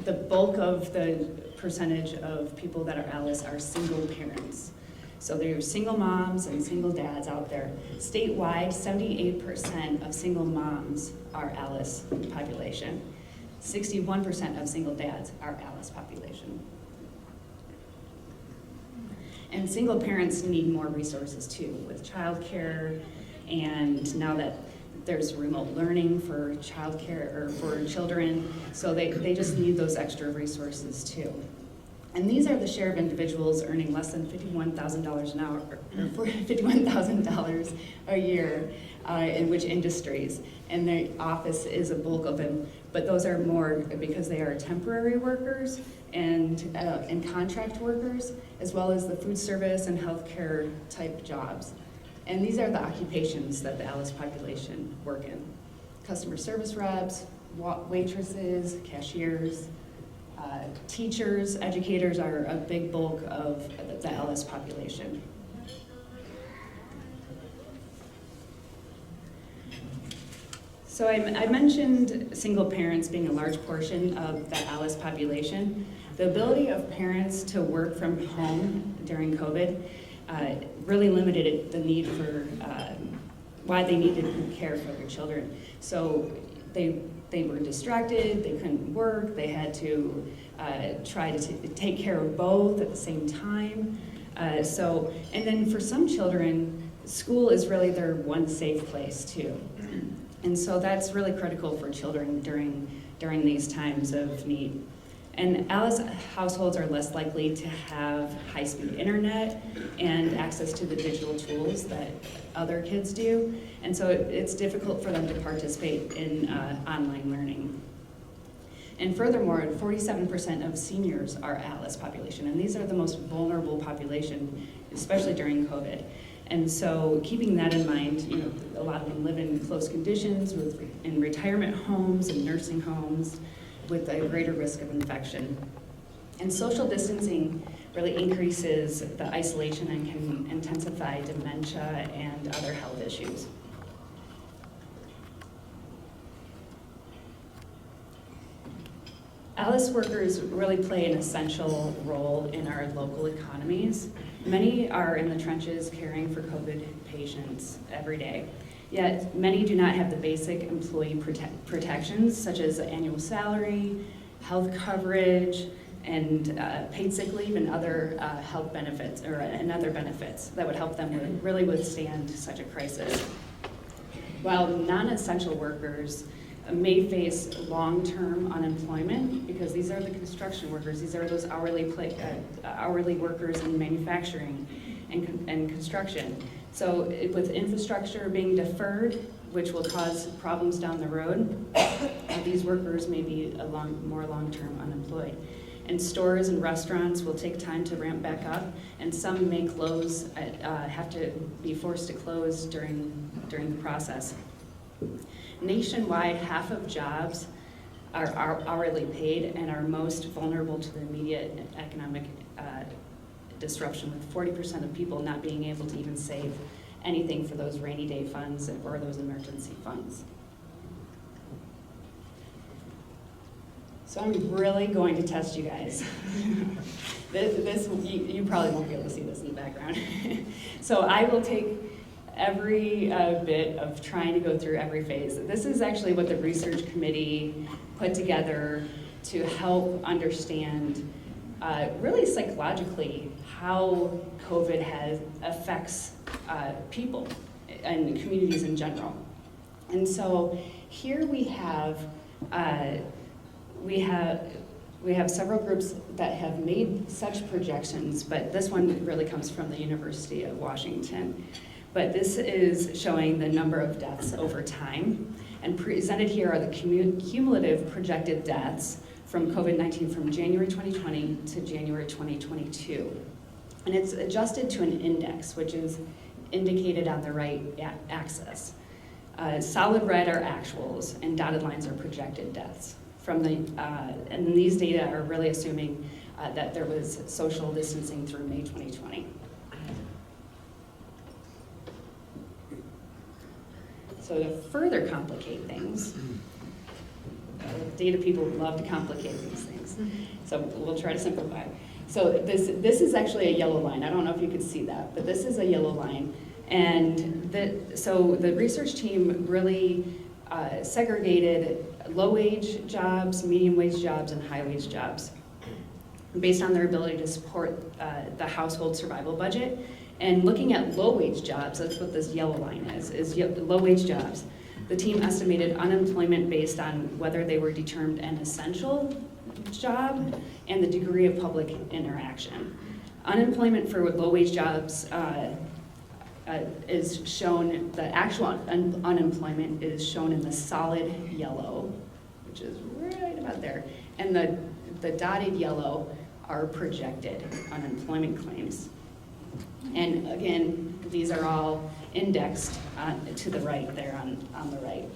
the bulk of the percentage of people that are ALIS are single parents. So there are single moms and single dads out there. Statewide, 78% of single moms are ALIS population. 61% of single dads are ALIS population. And single parents need more resources too, with childcare, and now that there's remote learning for childcare or for children, so they just need those extra resources too. And these are the share of individuals earning less than $51,000 an hour, or $51,000 a year, in which industries. And the office is a bulk of them, but those are more because they are temporary workers and contract workers, as well as the food service and healthcare type jobs. And these are the occupations that the ALIS population work in: customer service reps, waitresses, cashiers, teachers, educators are a big bulk of the ALIS population. So I mentioned single parents being a large portion of the ALIS population. The ability of parents to work from home during COVID really limited the need for why they needed care for their children. So they were distracted, they couldn't work, they had to try to take care of both at the same time. And then for some children, school is really their one safe place too. And so that's really critical for children during these times of need. And ALIS households are less likely to have high-speed internet and access to the digital tools that other kids do. And so it's difficult for them to participate in online learning. And furthermore, 47% of seniors are ALIS population, and these are the most vulnerable population, especially during COVID. And so keeping that in mind, a lot of them live in close conditions in retirement homes and nursing homes with a greater risk of infection. And social distancing really increases the isolation and can intensify dementia and other health issues. ALIS workers really play an essential role in our local economies. Many are in the trenches caring for COVID patients every day. Yet many do not have the basic employee protections such as annual salary, health coverage, and paid sick leave and other health benefits and other benefits that would help them really withstand such a crisis. While non-essential workers may face long-term unemployment, because these are the construction workers, these are those hourly workers in manufacturing and construction. So with infrastructure being deferred, which will cause problems down the road, these workers may be more long-term unemployed. And stores and restaurants will take time to ramp back up, and some may close, have to be forced to close during the process. Nationwide, half of jobs are hourly paid and are most vulnerable to the immediate economic disruption, with 40% of people not being able to even save anything for those rainy day funds or those emergency funds. So I'm really going to test you guys. You probably won't be able to see this in the background. So I will take every bit of trying to go through every phase. This is actually what the research committee put together to help understand really psychologically how COVID affects people and communities in general. And so here we have several groups that have made such projections, but this one really comes from the University of Washington. But this is showing the number of deaths over time. And presented here are the cumulative projected deaths from COVID-19 from January 2020 to January 2022. And it's adjusted to an index, which is indicated on the right axis. Solid red are actuals, and dotted lines are projected deaths. And these data are really assuming that there was social distancing through May 2020. So to further complicate things, data people love to complicate these things. So we'll try to simplify. So this is actually a yellow line. I don't know if you could see that, but this is a yellow line. And so the research team really segregated low-wage jobs, medium-wage jobs, and high-wage jobs based on their ability to support the household survival budget. And looking at low-wage jobs, that's what this yellow line is low-wage jobs. The team estimated unemployment based on whether they were determined an essential job and the degree of public interaction. Unemployment for low-wage jobs is shown, the actual unemployment is shown in the solid yellow, which is right about there. And the dotted yellow are projected unemployment claims. And again, these are all indexed to the right there on the right.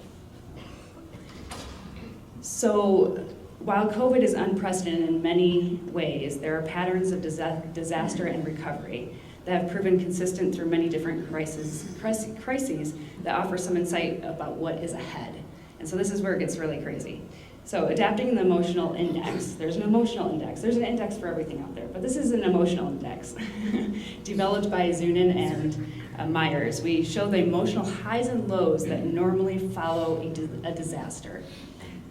So while COVID is unprecedented in many ways, there are patterns of disaster and recovery that have proven consistent through many different crises that offer some insight about what is ahead. And so this is where it gets really crazy. So adapting the emotional index. There's an emotional index. There's an index for everything out there, but this is an emotional index developed by Zunin and Myers. We show the emotional highs and lows that normally follow a disaster.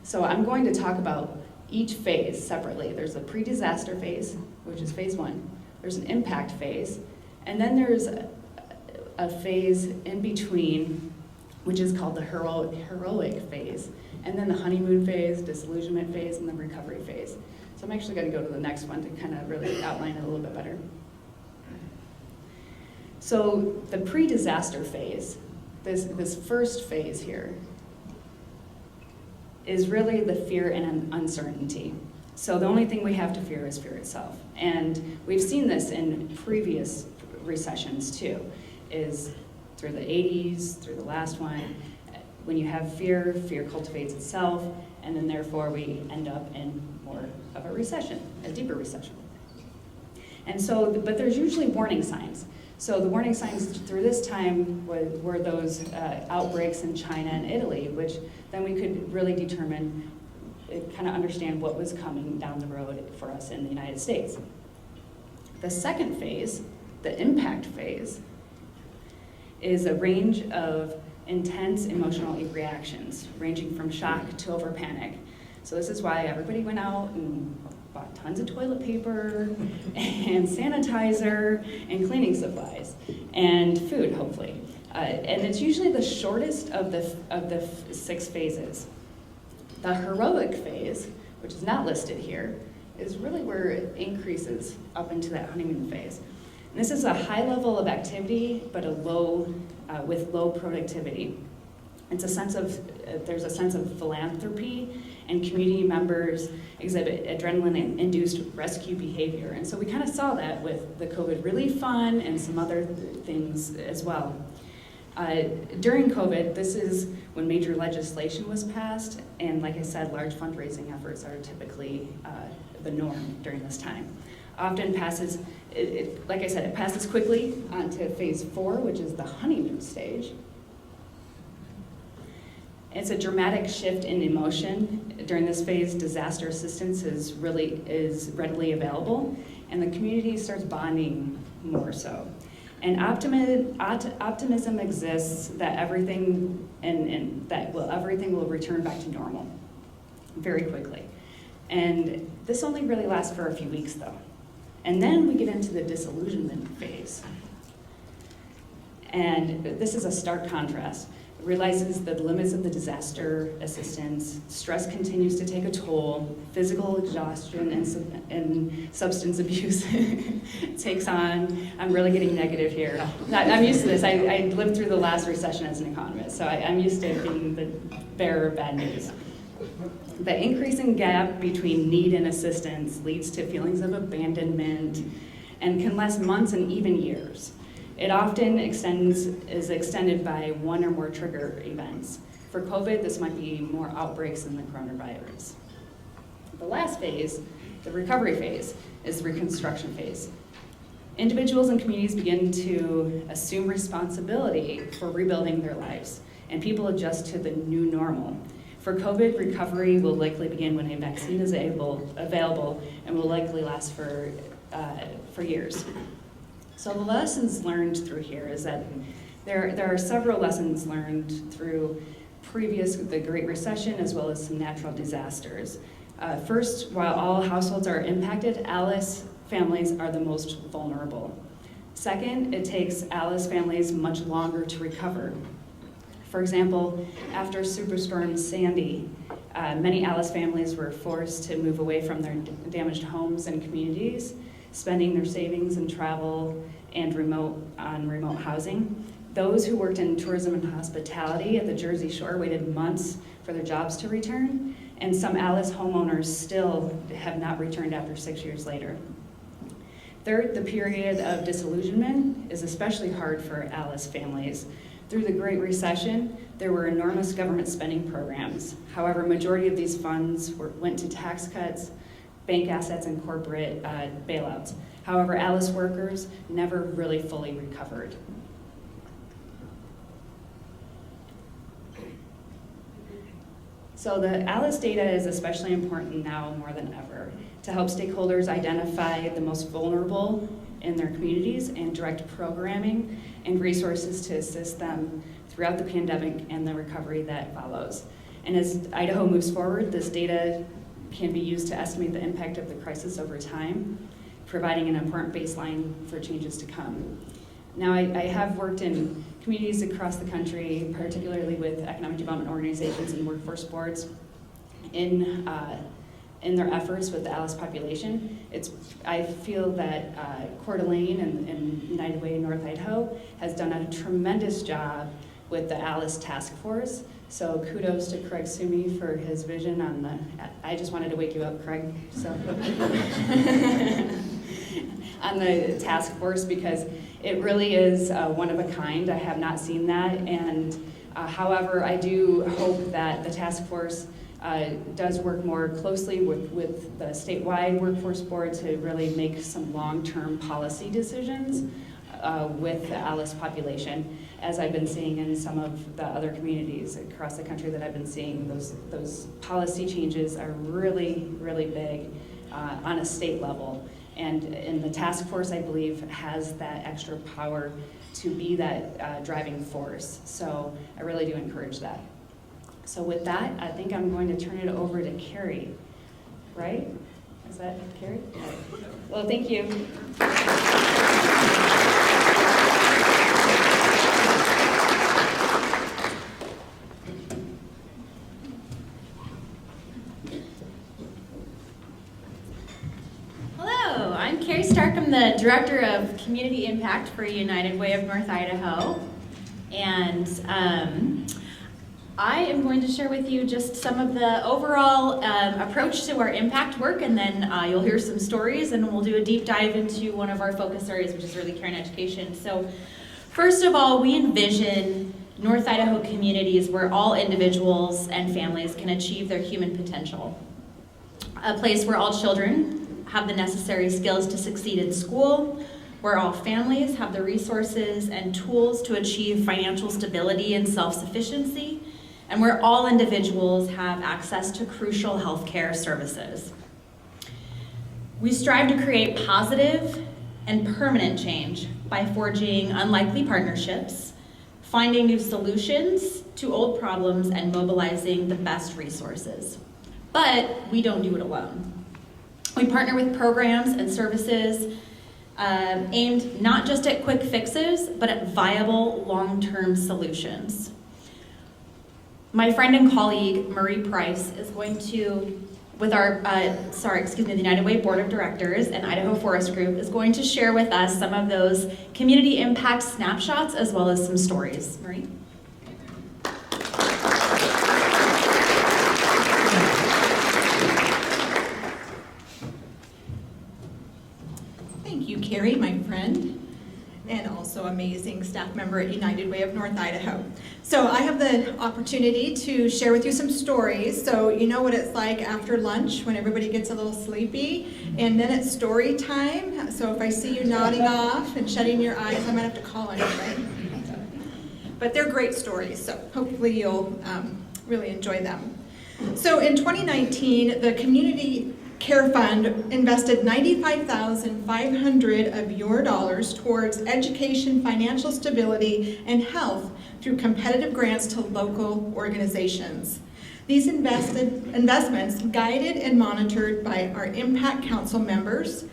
So I'm going to talk about each phase separately. There's a pre-disaster phase, which is phase one. There's an impact phase, and then there's a phase in between, which is called the heroic phase, and then the honeymoon phase, disillusionment phase, and the recovery phase. So I'm actually going to go to the next one to kind of really outline it a little bit better. So the pre-disaster phase, this first phase here, is really the fear and uncertainty. So the only thing we have to fear is fear itself. And we've seen this in previous recessions too, is through the 80s, through the last one. When you have fear, fear cultivates itself, and then therefore we end up in more of a recession, a deeper recession. And so, but there's usually warning signs. So the warning signs through this time were those outbreaks in China and Italy, which then we could really determine, kind of understand what was coming down the road for us in the United States. The second phase, the impact phase, is a range of intense emotional reactions, ranging from shock to over panic. So this is why everybody went out and bought tons of toilet paper and sanitizer and cleaning supplies and food, hopefully. And it's usually the shortest of the 6 phases. The heroic phase, which is not listed here, is really where it increases up into that honeymoon phase. And this is a high level of activity, but with low productivity. It's a sense of, there's a sense of philanthropy, and community members exhibit adrenaline-induced rescue behavior. And so we kind of saw that with the COVID Relief Fund and some other things as well. During COVID, this is when major legislation was passed, and like I said, large fundraising efforts are typically the norm during this time. Often passes, like I said, it passes quickly onto phase 4, which is the honeymoon stage. It's a dramatic shift in emotion. During this phase, disaster assistance is readily available, and the community starts bonding more so. And optimism exists that everything everything will return back to normal very quickly. And this only really lasts for a few weeks though. And then we get into the disillusionment phase. And this is a stark contrast. It realizes the limits of the disaster assistance, stress continues to take a toll, physical exhaustion and substance abuse takes on. I'm really getting negative here. I'm used to this. I lived through the last recession as an economist, so I'm used to being the bearer of bad news. The increasing gap between need and assistance leads to feelings of abandonment and can last months and even years. It often is extended by one or more trigger events. For COVID, this might be more outbreaks than the coronavirus. The last phase, the recovery phase, is the reconstruction phase. Individuals and communities begin to assume responsibility for rebuilding their lives, and people adjust to the new normal. For COVID, recovery will likely begin when a vaccine is available and will likely last for years. So the lessons learned through here is that there are several lessons learned through the Great Recession as well as some natural disasters. First, while all households are impacted, ALIS families are the most vulnerable. Second, it takes ALIS families much longer to recover. For example, after Superstorm Sandy, many ALIS families were forced to move away from their damaged homes and communities, spending their savings in travel and remote housing. Those who worked in tourism and hospitality at the Jersey Shore waited months for their jobs to return, and some ALIS homeowners still have not returned after 6 years later. Third, the period of disillusionment is especially hard for ALIS families. Through the Great Recession, there were enormous government spending programs. However, majority of these funds went to tax cuts, bank assets, and corporate bailouts. However, ALIS workers never really fully recovered. So the ALIS data is especially important now more than ever to help stakeholders identify the most vulnerable in their communities and direct programming and resources to assist them throughout the pandemic and the recovery that follows. And as Idaho moves forward, this data can be used to estimate the impact of the crisis over time, providing an important baseline for changes to come. Now, I have worked in communities across the country, particularly with economic development organizations and workforce boards, in their efforts with the ALIS population. I feel that Coeur d'Alene and United Way North Idaho has done a tremendous job with the ALIS task force. So kudos to Craig Sumi for his vision on I just wanted to wake you up, Craig. So on the task force, because it really is one of a kind. I have not seen that, and however, I do hope that the task force does work more closely with the statewide workforce board to really make some long-term policy decisions with the ALIS population, as I've been seeing in some of the other communities across the country that I've been seeing. Those policy changes are really, really big on a state level. And the task force, I believe, has that extra power to be that driving force. So I really do encourage that. So with that, I think I'm going to turn it over to Carrie, right? Is that Carrie? Well, thank you. Hello, I'm Carrie Stark. I'm the Director of Community Impact for United Way of North Idaho. And I am going to share with you just some of the overall approach to our impact work, and then you'll hear some stories, and we'll do a deep dive into one of our focus areas, which is really care and education. So first of all, we envision North Idaho communities where all individuals and families can achieve their human potential. A place where all children have the necessary skills to succeed in school, where all families have the resources and tools to achieve financial stability and self-sufficiency, and where all individuals have access to crucial healthcare services. We strive to create positive and permanent change by forging unlikely partnerships, finding new solutions to old problems, and mobilizing the best resources. But we don't do it alone. We partner with programs and services aimed not just at quick fixes, but at viable long-term solutions. My friend and colleague, Marie Price, is going to, with our, the United Way Board of Directors and Idaho Forest Group, is going to share with us some of those community impact snapshots as well as some stories. Marie? Thank you, Carrie, my friend, and also amazing staff member at United Way of North Idaho. So I have the opportunity to share with you some stories. So you know what it's like after lunch when everybody gets a little sleepy, and then it's story time. So if I see you nodding off and shutting your eyes, I might have to call on you, right? But they're great stories, so hopefully you'll really enjoy them. So in 2019, the Community Care Fund invested $95,500 of your dollars towards education, financial stability, and health through competitive grants to local organizations. These investments guided and monitored by our Impact Council members,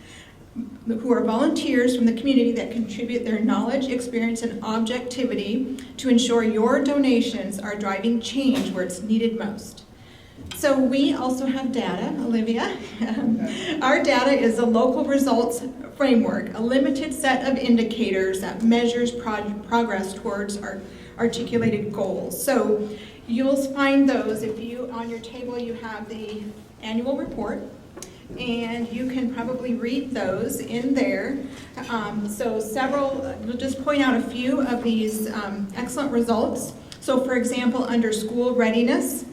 who are volunteers from the community that contribute their knowledge, experience, and objectivity to ensure your donations are driving change where it's needed most. So we also have data, Olivia. Our data is a local results framework, a limited set of indicators that measures progress towards our articulated goals. So you'll find those if you, on your table, you have the annual report, and you can probably read those in there. We'll just point out a few of these excellent results. So for example, under school readiness,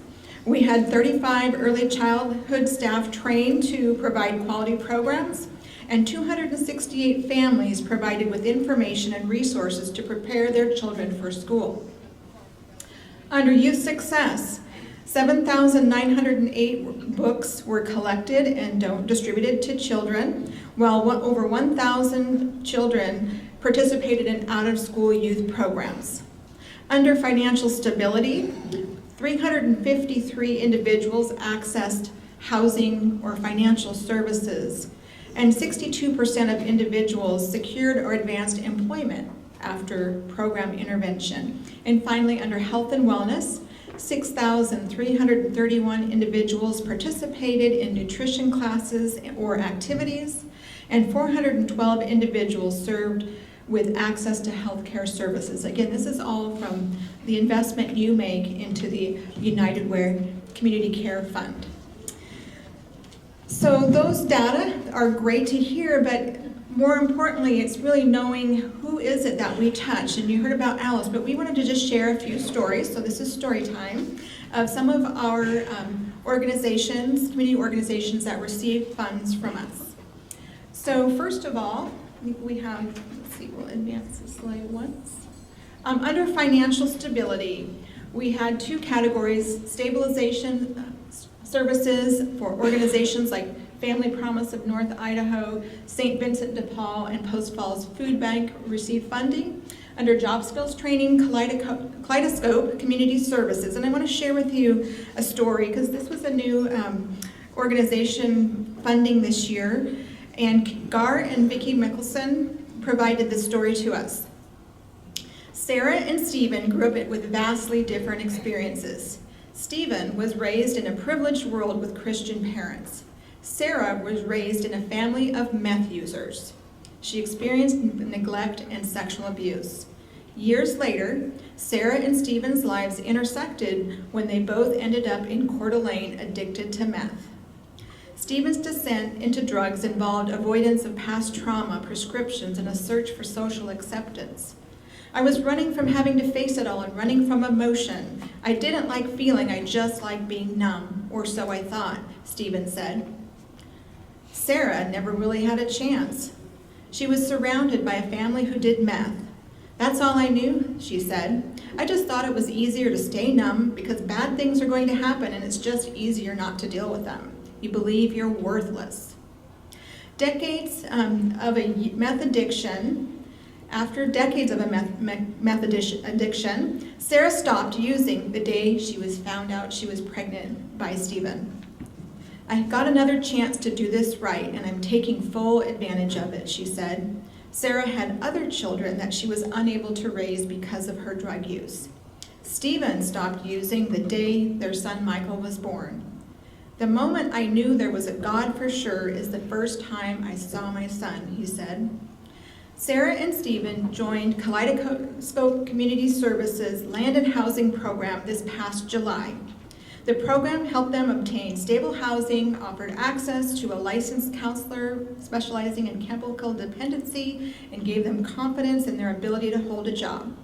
we had 35 early childhood staff trained to provide quality programs, and 268 families provided with information and resources to prepare their children for school. Under youth success, 7,908 books were collected and distributed to children, while over 1,000 children participated in out-of-school youth programs. Under financial stability, 353 individuals accessed housing or financial services, and 62% of individuals secured or advanced employment after program intervention. And finally, under health and wellness, 6,331 individuals participated in nutrition classes or activities, and 412 individuals served with access to healthcare services. Again, this is all from the investment you make into the United Way Community Care Fund. So those data are great to hear, but more importantly, it's really knowing who is it that we touch. And you heard about Alice, but we wanted to just share a few stories. So this is story time of some of our organizations, community organizations that receive funds from us. So first of all, I think we have, let's see, we'll advance the slide once. Under financial stability, we had two categories: stabilization services for organizations like Family Promise of North Idaho, St. Vincent de Paul, and Post Falls Food Bank received funding under Job Skills Training, Kaleidoscope Community Services. And I want to share with you a story because this was a new organization funding this year. And Gar and Vicki Mickelson provided this story to us. Sarah and Stephen grew up with vastly different experiences. Stephen was raised in a privileged world with Christian parents. Sarah was raised in a family of meth users. She experienced neglect and sexual abuse. Years later, Sarah and Stephen's lives intersected when they both ended up in Coeur d'Alene addicted to meth. Stephen's descent into drugs involved avoidance of past trauma, prescriptions, and a search for social acceptance. I was running from having to face it all and running from emotion. I didn't like feeling, I just liked being numb, or so I thought, Stephen said. Sarah never really had a chance. She was surrounded by a family who did meth. That's all I knew, she said. I just thought it was easier to stay numb because bad things are going to happen and it's just easier not to deal with them. You believe you're worthless. Decades of a meth addiction, after decades of a meth addiction, Sarah stopped using the day she was found out she was pregnant by Stephen. I got another chance to do this right, and I'm taking full advantage of it, she said. Sarah had other children that she was unable to raise because of her drug use. Stephen stopped using the day their son Michael was born. The moment I knew there was a God for sure is the first time I saw my son, he said. Sarah and Stephen joined Kaleidoscope Community Services Land and Housing Program this past July. The program helped them obtain stable housing, offered access to a licensed counselor specializing in chemical dependency, and gave them confidence in their ability to hold a job.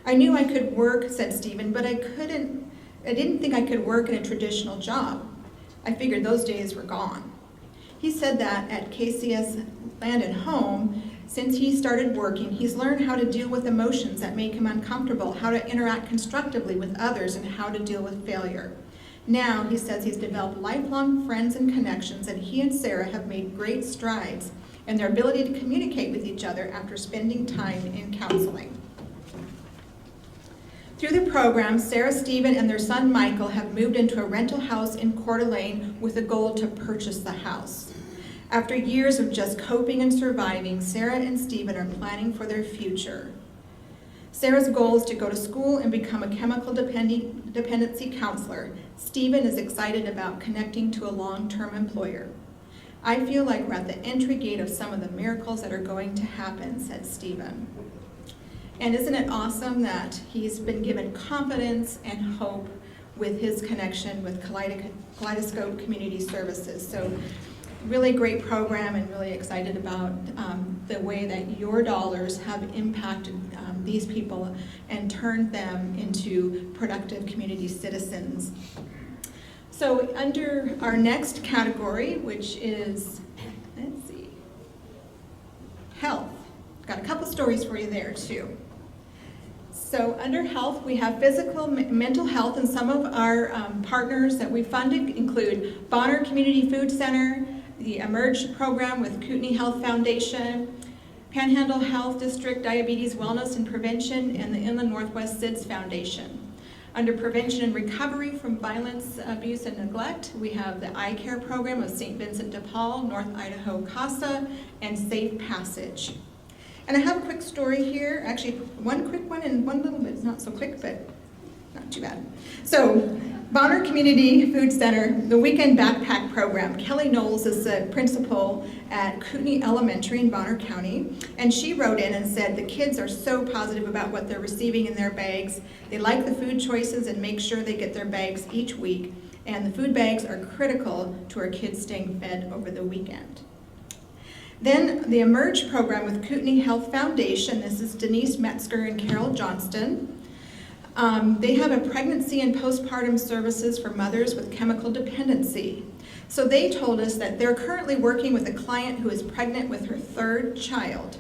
I knew I could work, said Stephen, but I didn't think I could work in a traditional job. I figured those days were gone. He said that at KCS Land and Home, since he started working, he's learned how to deal with emotions that make him uncomfortable, how to interact constructively with others, and how to deal with failure. Now, he says he's developed lifelong friends and connections, and he and Sarah have made great strides in their ability to communicate with each other after spending time in counseling. Through the program, Sarah, Stephen, and their son Michael have moved into a rental house in Coeur d'Alene with a goal to purchase the house. After years of just coping and surviving, Sarah and Stephen are planning for their future. Sarah's goal is to go to school and become a chemical dependency counselor. Stephen is excited about connecting to a long-term employer. I feel like we're at the entry gate of some of the miracles that are going to happen, said Stephen. And isn't it awesome that he's been given confidence and hope with his connection with Kaleidoscope Community Services. So really great program, and really excited about the way that your dollars have impacted these people and turned them into productive community citizens. So under our next category, which is, let's see, health. Got a couple stories for you there too. So under health, we have physical, mental health, and some of our partners that we funded include Bonner Community Food Center, the Emerge program with Kootenai Health Foundation, Panhandle Health District Diabetes Wellness and Prevention, and the Inland Northwest SIDS Foundation. Under prevention and recovery from violence, abuse, and neglect, we have the Eye Care program of St. Vincent de Paul, North Idaho CASA, and Safe Passage. And I have a quick story here, actually one quick one and one little bit, it's not so quick, but not too bad. So, Bonner Community Food Center, the Weekend Backpack Program. Kelly Knowles is the principal at Kootenai Elementary in Bonner County, and she wrote in and said the kids are so positive about what they're receiving in their bags. They like the food choices and make sure they get their bags each week, and the food bags are critical to our kids staying fed over the weekend. Then the Emerge program with Kootenai Health Foundation. This is Denise Metzger and Carol Johnston. They have a pregnancy and postpartum services for mothers with chemical dependency. So they told us that they're currently working with a client who is pregnant with her third child.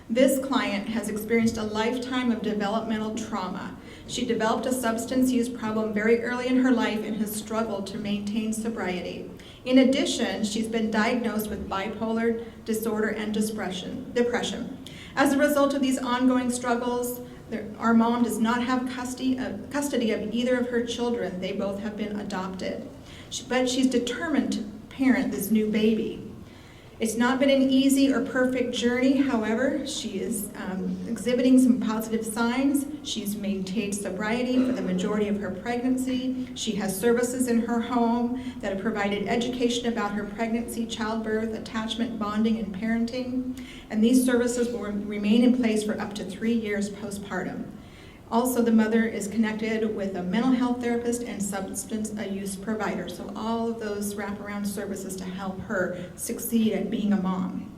This client has experienced a lifetime of developmental trauma. She developed a substance use problem very early in her life and has struggled to maintain sobriety. In addition, she's been diagnosed with bipolar disorder and depression. As a result of these ongoing struggles, our mom does not have custody of either of her children. They both have been adopted. But she's determined to parent this new baby. It's not been an easy or perfect journey. However, she is exhibiting some positive signs. She's maintained sobriety for the majority of her pregnancy. She has services in her home that have provided education about her pregnancy, childbirth, attachment, bonding, and parenting. And these services will remain in place for up to 3 years postpartum. Also, the mother is connected with a mental health therapist and substance abuse provider. So all of those wraparound services to help her succeed at being a mom.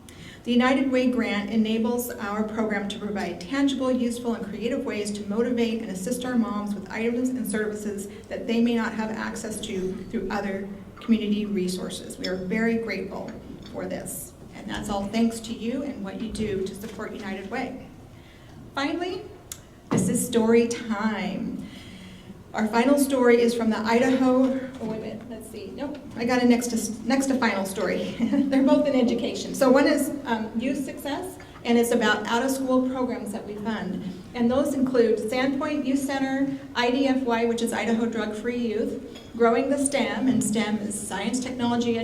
The United Way grant enables our program to provide tangible, useful, and creative ways to motivate and assist our moms with items and services that they may not have access to through other community resources. We are very grateful for this. And that's all thanks to you and what you do to support United Way. Finally, this is story time. Our final story is from the Idaho, oh wait a minute, let's see, nope, I got a next to final story. They're both in education. So one is youth success, and it's about out-of-school programs that we fund. And those include Sandpoint Youth Center, IDFY, which is Idaho Drug-Free Youth, Growing the STEM, and STEM is Science, Technology,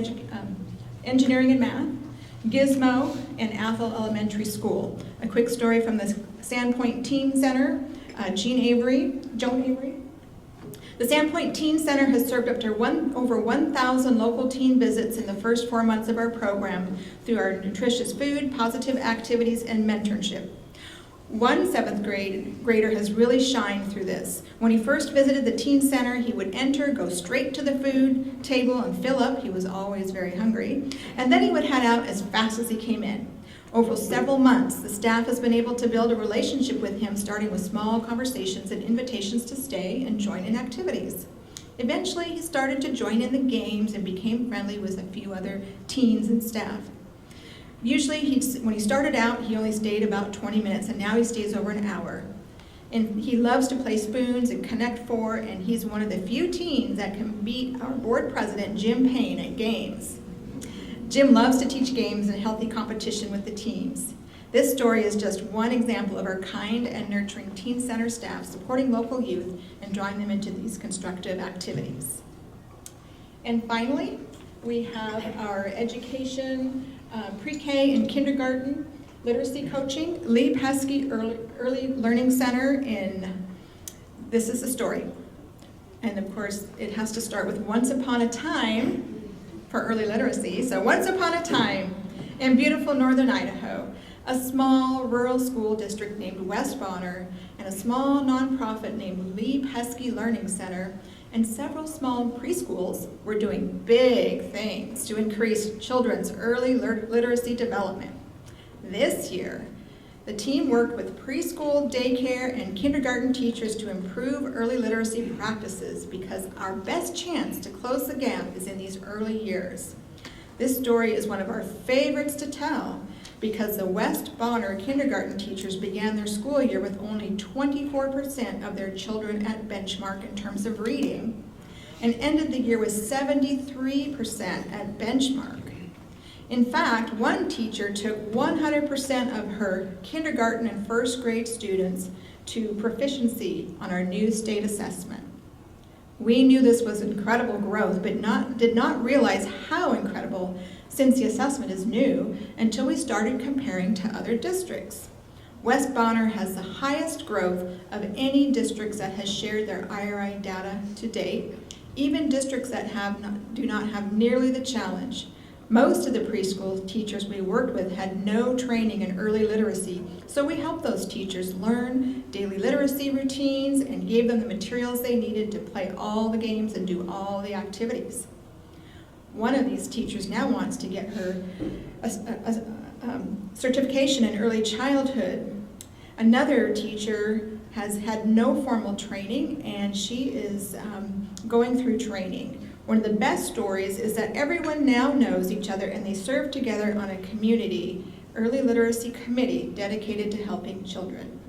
Engineering, and Math, Gizmo, and Athol Elementary School. A quick story from the Sandpoint Teen Center, Joan Avery. The Sandpoint Teen Center has served up to over 1,000 local teen visits in the first 4 months of our program through our nutritious food, positive activities, and mentorship. One 7th grader has really shined through this. When he first visited the teen center, he would enter, go straight to the food table and fill up. He was always very hungry. And then he would head out as fast as he came in. Over several months, the staff has been able to build a relationship with him, starting with small conversations and invitations to stay and join in activities. Eventually, he started to join in the games and became friendly with a few other teens and staff. Usually, when he started out, he only stayed about 20 minutes, and now he stays over an hour. And he loves to play spoons and Connect Four, and he's one of the few teens that can beat our board president, Jim Payne, at games. Jim loves to teach games and healthy competition with the teams. This story is just one example of our kind and nurturing teen center staff supporting local youth and drawing them into these constructive activities. And finally, we have our education, pre-K and kindergarten literacy coaching, Lee Pesky Early Learning Center this is the story. And of course, it has to start with once upon a time for early literacy. So once upon a time in beautiful northern Idaho, a small rural school district named West Bonner and a small nonprofit named Lee Pesky Learning Center and several small preschools were doing big things to increase children's early literacy development. This year, the team worked with preschool, daycare, and kindergarten teachers to improve early literacy practices because our best chance to close the gap is in these early years. This story is one of our favorites to tell because the West Bonner kindergarten teachers began their school year with only 24% of their children at benchmark in terms of reading and ended the year with 73% at benchmark. In fact, one teacher took 100% of her kindergarten and first grade students to proficiency on our new state assessment. We knew this was incredible growth, but did not realize how incredible since the assessment is new until we started comparing to other districts. West Bonner has the highest growth of any districts that has shared their IRI data to date, even districts that do not have nearly the challenge. Most of the preschool teachers we worked with had no training in early literacy, so we helped those teachers learn daily literacy routines and gave them the materials they needed to play all the games and do all the activities. One of these teachers now wants to get her a certification in early childhood. Another teacher has had no formal training, and she is going through training. One of the best stories is that everyone now knows each other and they serve together on a community early literacy committee dedicated to helping children.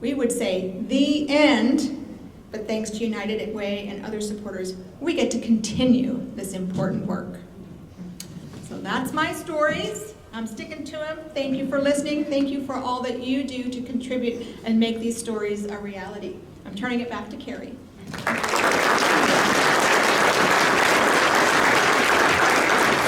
We would say the end, but thanks to United Way and other supporters, we get to continue this important work. So that's my stories. I'm sticking to them. Thank you for listening. Thank you for all that you do to contribute and make these stories a reality. I'm turning it back to Carrie.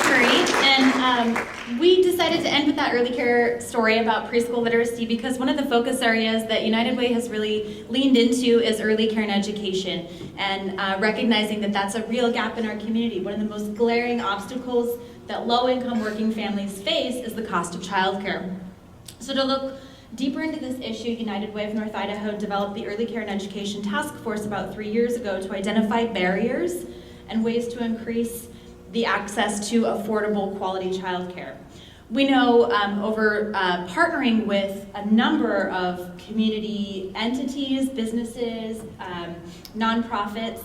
Great. And we decided to end with that early care story about preschool literacy because one of the focus areas that United Way has really leaned into is early care and education, and recognizing that that's a real gap in our community. One of the most glaring obstacles that low-income working families face is the cost of childcare. So to look deeper into this issue, United Way of North Idaho developed the Early Care and Education Task Force about 3 years ago to identify barriers and ways to increase the access to affordable quality childcare. We know over partnering with a number of community entities, businesses, nonprofits,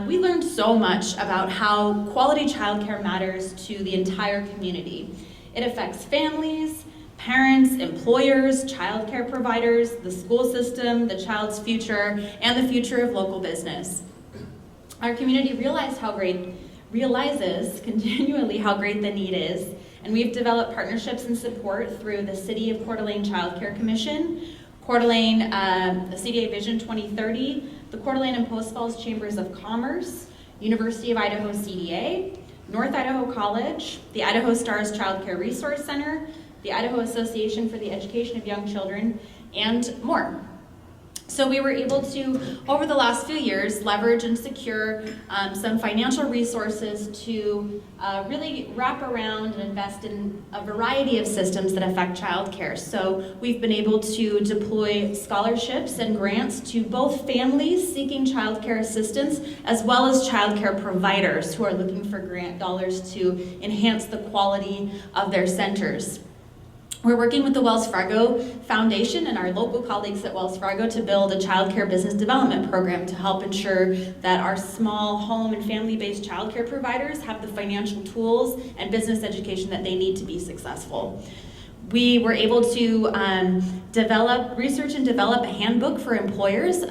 we learned so much about how quality childcare matters to the entire community. It affects families, parents, employers, childcare providers, the school system, the child's future, and the future of local business. Our community realizes continually how great the need is, and we've developed partnerships and support through the City of Coeur d'Alene Child Care Commission, Coeur d'Alene, the CDA Vision 2030, the Coeur d'Alene and Post Falls Chambers of Commerce, University of Idaho CDA, North Idaho College, the Idaho Stars Child Care Resource Center, the Idaho Association for the Education of Young Children, and more. So we were able to, over the last few years, leverage and secure some financial resources to really wrap around and invest in a variety of systems that affect childcare. So we've been able to deploy scholarships and grants to both families seeking childcare assistance as well as childcare providers who are looking for grant dollars to enhance the quality of their centers. We're working with the Wells Fargo Foundation and our local colleagues at Wells Fargo to build a child care business development program to help ensure that our small home and family-based child care providers have the financial tools and business education that they need to be successful. We were able to research and develop a handbook for employers,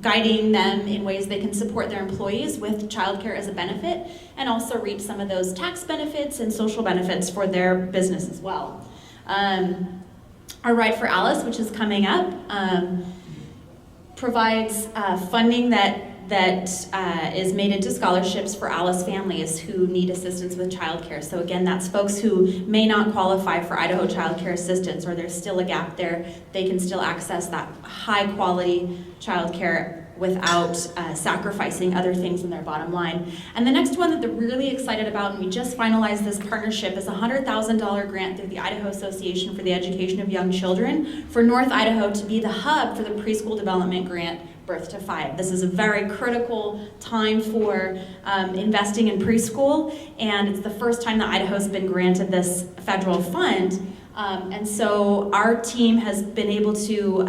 guiding them in ways they can support their employees with childcare as a benefit, and also reap some of those tax benefits and social benefits for their business as well. Our Ride for Alice, which is coming up, provides funding that is made into scholarships for Alice families who need assistance with childcare. So again, that's folks who may not qualify for Idaho Child Care Assistance, or there's still a gap there. They can still access that high quality childcare without sacrificing other things in their bottom line. And the next one that they're really excited about, and we just finalized this partnership, is a $100,000 grant through the Idaho Association for the Education of Young Children for North Idaho to be the hub for the preschool development grant Birth to 5. This is a very critical time for investing in preschool, and it's the first time that Idaho's been granted this federal fund. And so our team has been able to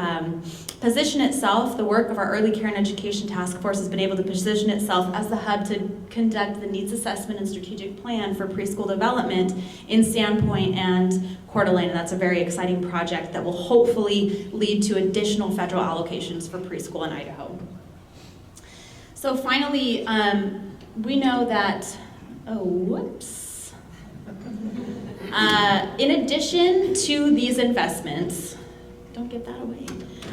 position itself, the work of our Early Care and Education Task Force has been able to position itself as the hub to conduct the needs assessment and strategic plan for preschool development in Sandpoint and Coeur d'Alene. And that's a very exciting project that will hopefully lead to additional federal allocations for preschool in Idaho. So finally, we know that, in addition to these investments, don't give that away.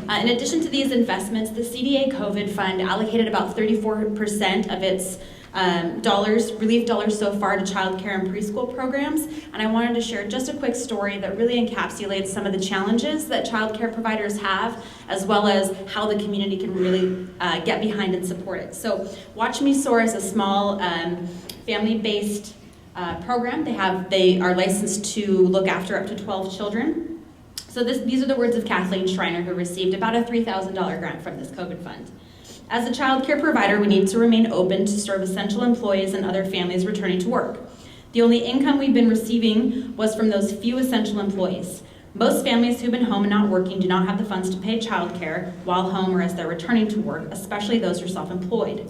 In addition to these investments, the CDA COVID Fund allocated about 34% of its relief dollars so far to child care and preschool programs. And I wanted to share just a quick story that really encapsulates some of the challenges that child care providers have, as well as how the community can really get behind and support it. So Watch Me Soar is a small family-based program. They are licensed to look after up to 12 children. So these are the words of Kathleen Schreiner, who received about a $3,000 grant from this COVID fund. As a child care provider, we need to remain open to serve essential employees and other families returning to work. The only income we've been receiving was from those few essential employees. Most families who've been home and not working do not have the funds to pay child care while home or as they're returning to work, especially those who are self-employed.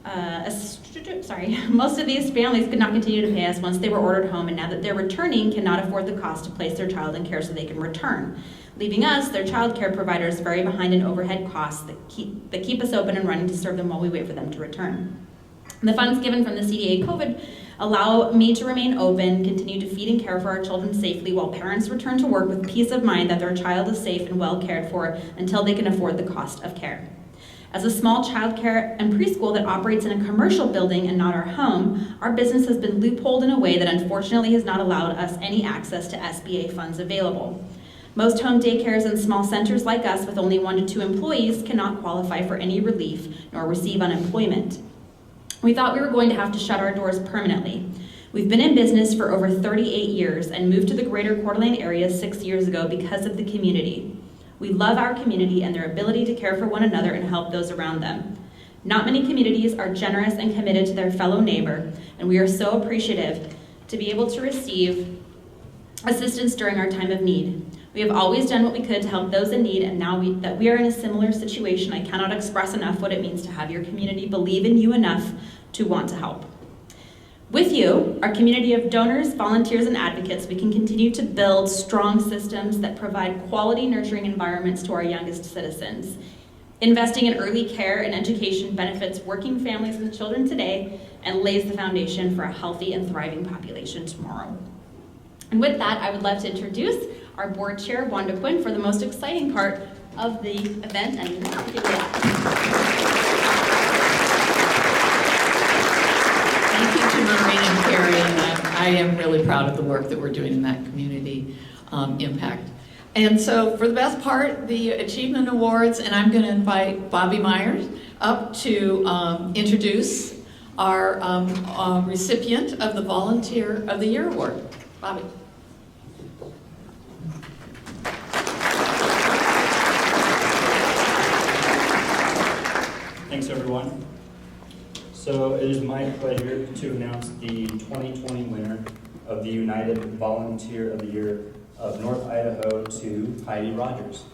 Most of these families could not continue to pay us once they were ordered home, and now that they're returning, cannot afford the cost to place their child in care so they can return, leaving us, their child care providers, very behind in overhead costs that keep us open and running to serve them while we wait for them to return. The funds given from the CDA COVID allow me to remain open, continue to feed and care for our children safely while parents return to work with peace of mind that their child is safe and well cared for until they can afford the cost of care. As a small child care and preschool that operates in a commercial building and not our home, our business has been loopholed in a way that unfortunately has not allowed us any access to SBA funds available. Most home daycares and small centers like us with only 1 to 2 employees cannot qualify for any relief nor receive unemployment. We thought we were going to have to shut our doors permanently. We've been in business for over 38 years and moved to the greater Coeur d'Alene area 6 years ago because of the community. We love our community and their ability to care for one another and help those around them. Not many communities are generous and committed to their fellow neighbor, and we are so appreciative to be able to receive assistance during our time of need. We have always done what we could to help those in need, and now that we are in a similar situation, I cannot express enough what it means to have your community believe in you enough to want to help. With you, our community of donors, volunteers, and advocates, we can continue to build strong systems that provide quality, nurturing environments to our youngest citizens. Investing in early care and education benefits working families and children today and lays the foundation for a healthy and thriving population tomorrow. And with that, I would love to introduce our board chair, Wanda Quinn, for the most exciting part of the event. And give it up. Thank you to Maureen and Carrie, and I am really proud of the work that we're doing in that community impact. And so for the best part, the Achievement Awards, and I'm going to invite Bobby Myers up to introduce our recipient of the Volunteer of the Year Award. Bobby. Thanks, everyone. So it is my pleasure to announce the 2020 winner of the United Volunteer of the Year of North Idaho to Heidi Rogers.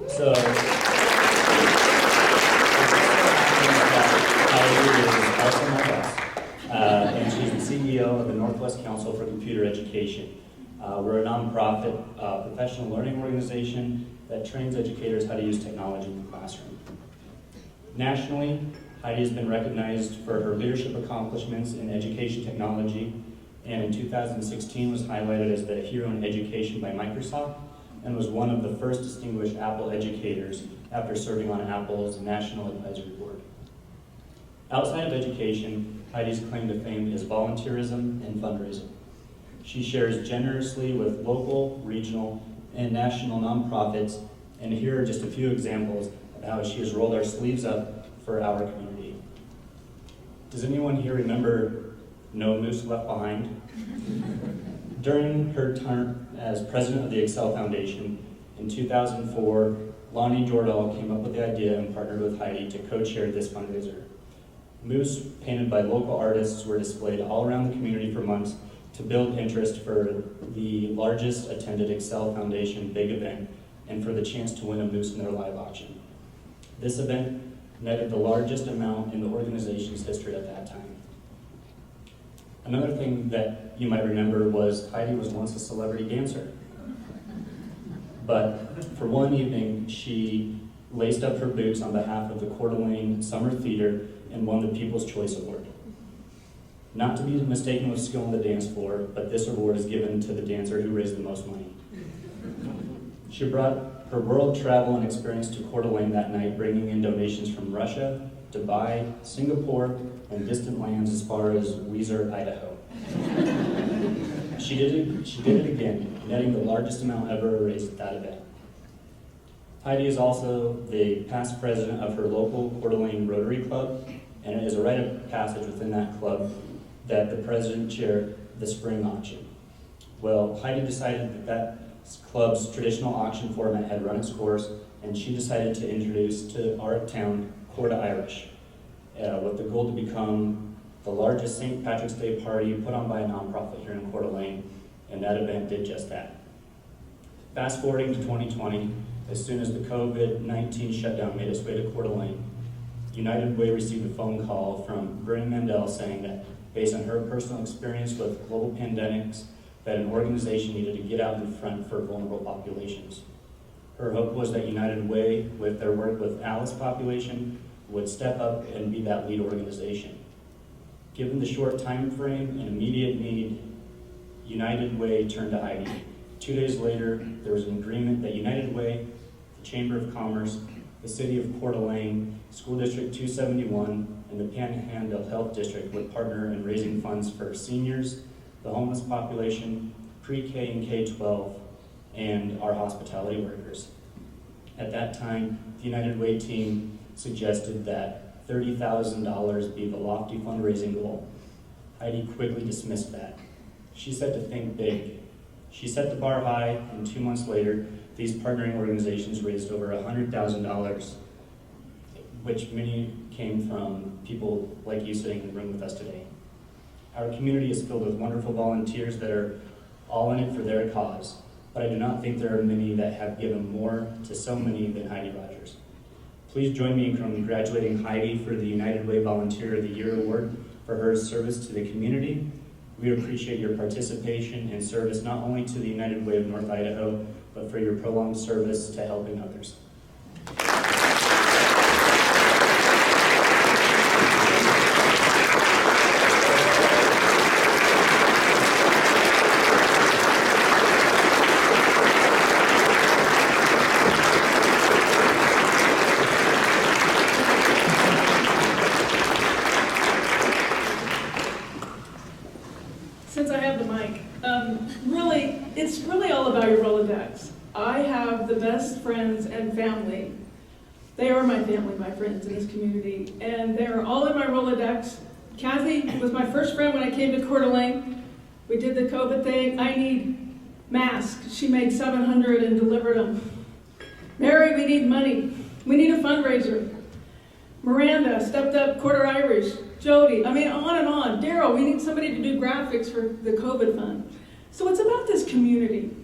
So Heidi is also my boss, and she's the CEO of the Northwest Council for Computer Education. We're a nonprofit professional learning organization that trains educators how to use technology in the classroom. Nationally, Heidi has been recognized for her leadership accomplishments in education technology, and in 2016 was highlighted as the Hero in Education by Microsoft, and was one of the first distinguished Apple educators after serving on Apple's National Advisory Board. Outside of education, Heidi's claim to fame is volunteerism and fundraising. She shares generously with local, regional, and national nonprofits, and here are just a few examples of how she has rolled our sleeves up for our community. Does anyone here remember No Moose Left Behind? During her term as president of the Excel Foundation in 2004, Lonnie Jordahl came up with the idea and partnered with Heidi to co-chair this fundraiser. Moose painted by local artists were displayed all around the community for months to build interest for the largest attended Excel Foundation big event and for the chance to win a moose in their live auction. This event netted the largest amount in the organization's history at that time. Another thing that you might remember was Heidi was once a celebrity dancer. But for one evening, she laced up her boots on behalf of the Coeur d'Alene Summer Theater and won the People's Choice Award. Not to be mistaken with skill on the dance floor, but this award is given to the dancer who raised the most money. She brought her world travel and experience to Coeur d'Alene that night, bringing in donations from Russia, Dubai, Singapore, and distant lands as far as Weiser, Idaho. She did it again, netting the largest amount ever raised at that event. Heidi is also the past president of her local Coeur d'Alene Rotary Club, and it is a rite of passage within that club that the president chaired the spring auction. Well, Heidi decided that club's traditional auction format had run its course, and she decided to introduce to our town Coeur d'Irish, with the goal to become the largest St. Patrick's Day party put on by a nonprofit here in Coeur d'Alene, and that event did just that. Fast forwarding to 2020, as soon as the COVID-19 shutdown made its way to Coeur d'Alene, United Way received a phone call from Bernie Mandel saying that based on her personal experience with global pandemics, that an organization needed to get out in front for vulnerable populations. Her hope was that United Way, with their work with Alice population, would step up and be that lead organization. Given the short time frame and immediate need, United Way turned to Heidi. 2 days later, there was an agreement that United Way, the Chamber of Commerce, the City of Coeur d'Alene, School District 271, and the Panhandle Health District would partner in raising funds for seniors, the homeless population, pre-K and K-12, and our hospitality workers. At that time, the United Way team suggested that $30,000 be the lofty fundraising goal. Heidi quickly dismissed that. She said to think big. She set the bar high, and 2 months later, these partnering organizations raised over $100,000, which many came from people like you sitting in the room with us today. Our community is filled with wonderful volunteers that are all in it for their cause, but I do not think there are many that have given more to so many than Heidi Rogers. Please join me in congratulating Heidi for the United Way Volunteer of the Year Award for her service to the community. We appreciate your participation and service not only to the United Way of North Idaho, but for your prolonged service to helping others. Since I have the mic, it's really all about your Rolodex. I have the best friends and family. They are my family, my friends in this community, and they're all in my Rolodex. Kathy was my first friend when I came to Coeur d'Alene. We did the COVID thing. I need masks. She made 700 and delivered them. Mary, we need money. We need a fundraiser. Miranda stepped up, Quarter Irish. Jody, I mean, on and on. Daryl, we need somebody to do graphics for the COVID fund. So it's about this community.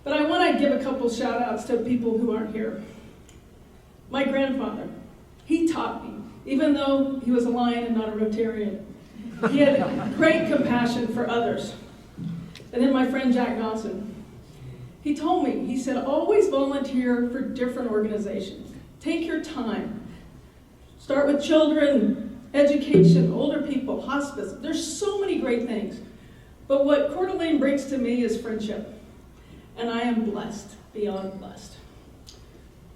But I want to give a couple shout outs to people who aren't here. My grandfather, he taught me, even though he was a Lion and not a Rotarian. He had great compassion for others. And then my friend Jack Dawson, he told me, he said, always volunteer for different organizations. Take your time. Start with children, education, older people, hospice. There's so many great things. But what Coeur d'Alene brings to me is friendship. And I am blessed, beyond blessed.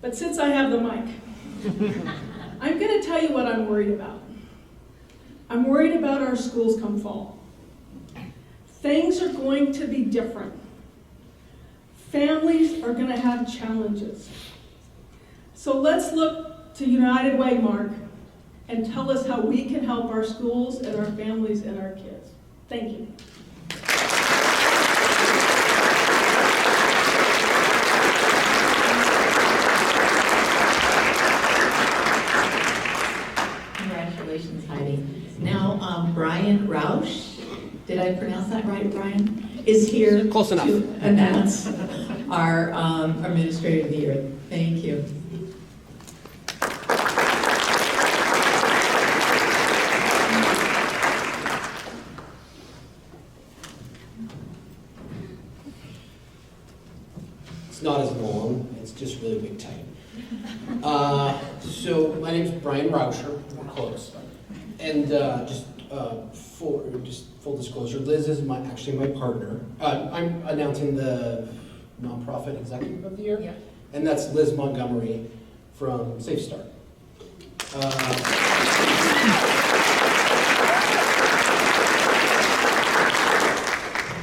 But since I have the mic, I'm going to tell you what I'm worried about. I'm worried about our schools come fall. Things are going to be different. Families are going to have challenges. So let's look to United Way, Mark, and tell us how we can help our schools and our families and our kids. Thank you. Congratulations, Heidi. Now, Brian Rausch, did I pronounce that right, Brian? Is here Close enough. to announce our Administrator of the Year. Thank you. It's not as long, it's just really big type. So my name's Brian Rauscher, we're close. And just full disclosure, Liz is actually my partner. I'm announcing the Nonprofit Executive of the Year. Yeah. And that's Liz Montgomery from Safe Start.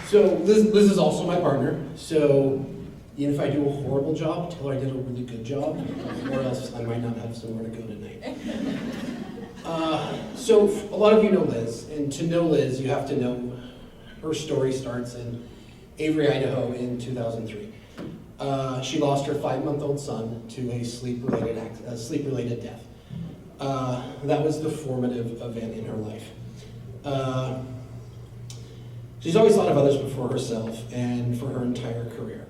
So Liz is also my partner, so even if I do a horrible job, tell her I did a really good job, or else I might not have somewhere to go tonight. So a lot of you know Liz, and to know Liz, you have to know her story starts in Avery, Idaho in 2003. She lost her 5-month-old son to a sleep-related death. That was the formative event in her life. She's always thought of others before herself and for her entire career.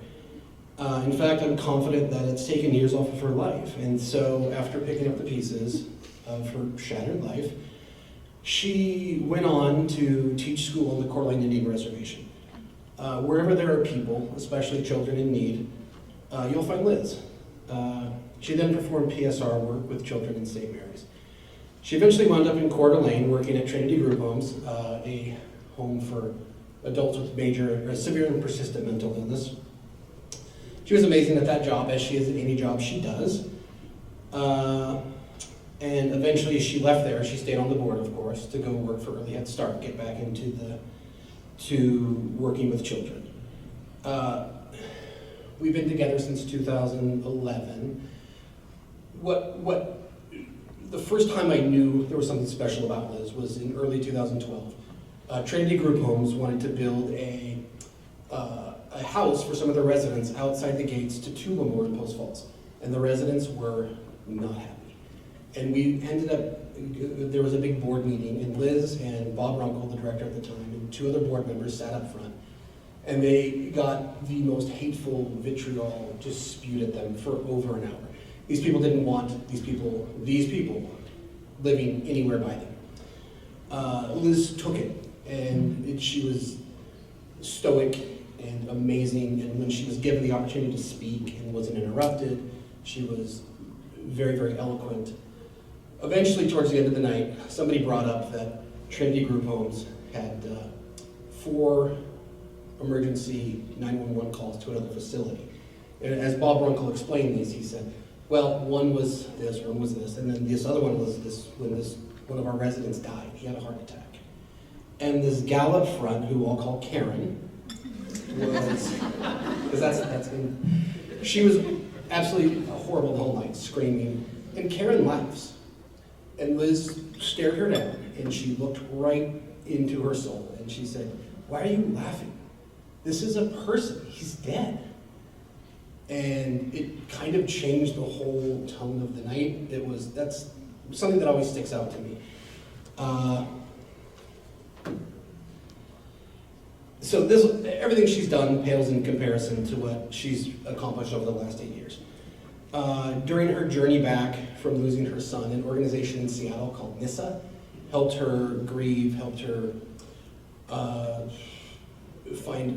In fact, I'm confident that it's taken years off of her life. And so after picking up the pieces, of her shattered life, she went on to teach school on the Coeur d'Alene Indian Reservation. Wherever there are people, especially children in need, you'll find Liz. She then performed PSR work with children in St. Mary's. She eventually wound up in Coeur d'Alene working at Trinity Group Homes, a home for adults with major, severe and persistent mental illness. She was amazing at that job, as she is at any job she does. And eventually she left there. She stayed on the board, of course, to go work for Early Head Start, get back into to working with children. We've been together since 2011. The first time I knew there was something special about Liz was in early 2012. Trinity Group Homes wanted to build a house for some of the residents outside the gates to Tullamore in Post Falls, and the residents were not happy. And we ended up, there was a big board meeting, and Liz and Bob Runkle, the director at the time, and 2 other board members sat up front, and they got the most hateful vitriol just spewed at them for over an hour. These people didn't want these people living anywhere by them. Liz took it, and she was stoic and amazing, and when she was given the opportunity to speak and wasn't interrupted, she was very, very eloquent. Eventually, towards the end of the night, somebody brought up that Trinity Group Homes had 4 emergency 911 calls to another facility. And as Bob Runkle explained these, he said, well, one was this, and then this other one was this, when one of our residents died. He had a heart attack. And this gal up front, who I'll call Karen, she was absolutely horrible the whole night, screaming. And Karen laughs. And Liz stared her down, and she looked right into her soul, and she said, why are you laughing? This is a person, he's dead. And it kind of changed the whole tone of the night. That's something that always sticks out to me. So everything she's done pales in comparison to what she's accomplished over the last 8 years. During her journey back from losing her son, an organization in Seattle called NISA helped her grieve, helped her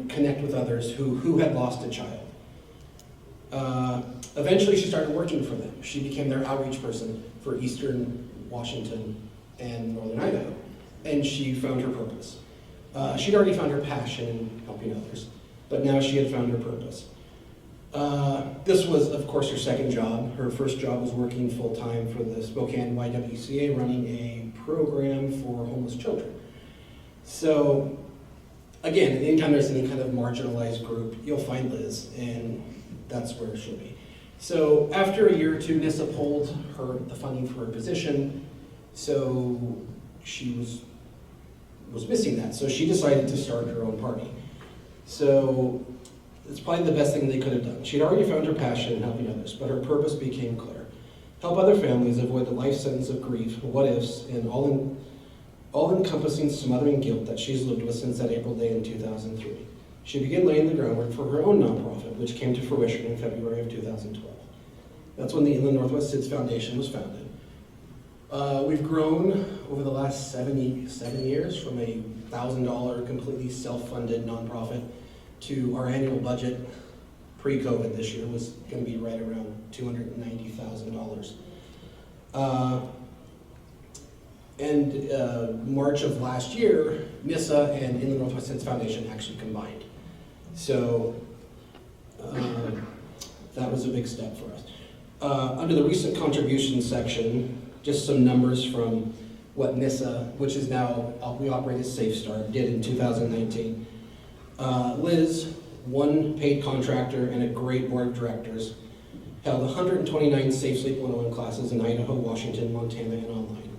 connect with others who had lost a child. Eventually she started working for them. She became their outreach person for Eastern Washington and Northern Idaho, and she found her purpose. She'd already found her passion in helping others, but now she had found her purpose. This was, of course, her second job. Her first job was working full-time for the Spokane YWCA, running a program for homeless children. So, again, anytime there's any kind of marginalized group, you'll find Liz, and that's where she'll be. So after a year or two, NISA pulled the funding for her position, so she was missing that. So she decided to start her own party. So it's probably the best thing they could have done. She'd already found her passion in helping others, but her purpose became clear. Help other families avoid the life sentence of grief, what ifs, and all-encompassing smothering guilt that she's lived with since that April day in 2003. She began laying the groundwork for her own nonprofit, which came to fruition in February of 2012. That's when the Inland Northwest SIDS Foundation was founded. We've grown over the last 7 years from a $1,000 completely self-funded nonprofit to our annual budget pre-COVID this year was going to be right around $290,000. And March of last year, NISA and Inland Northwest SIDS Foundation actually combined. So that was a big step for us. Under the recent contributions section, just some numbers from what NISA, which is now, we operate as Safe Start, did in 2019. Liz, one paid contractor and a great board of directors, held 129 Safe Sleep 101 classes in Idaho, Washington, Montana, and online.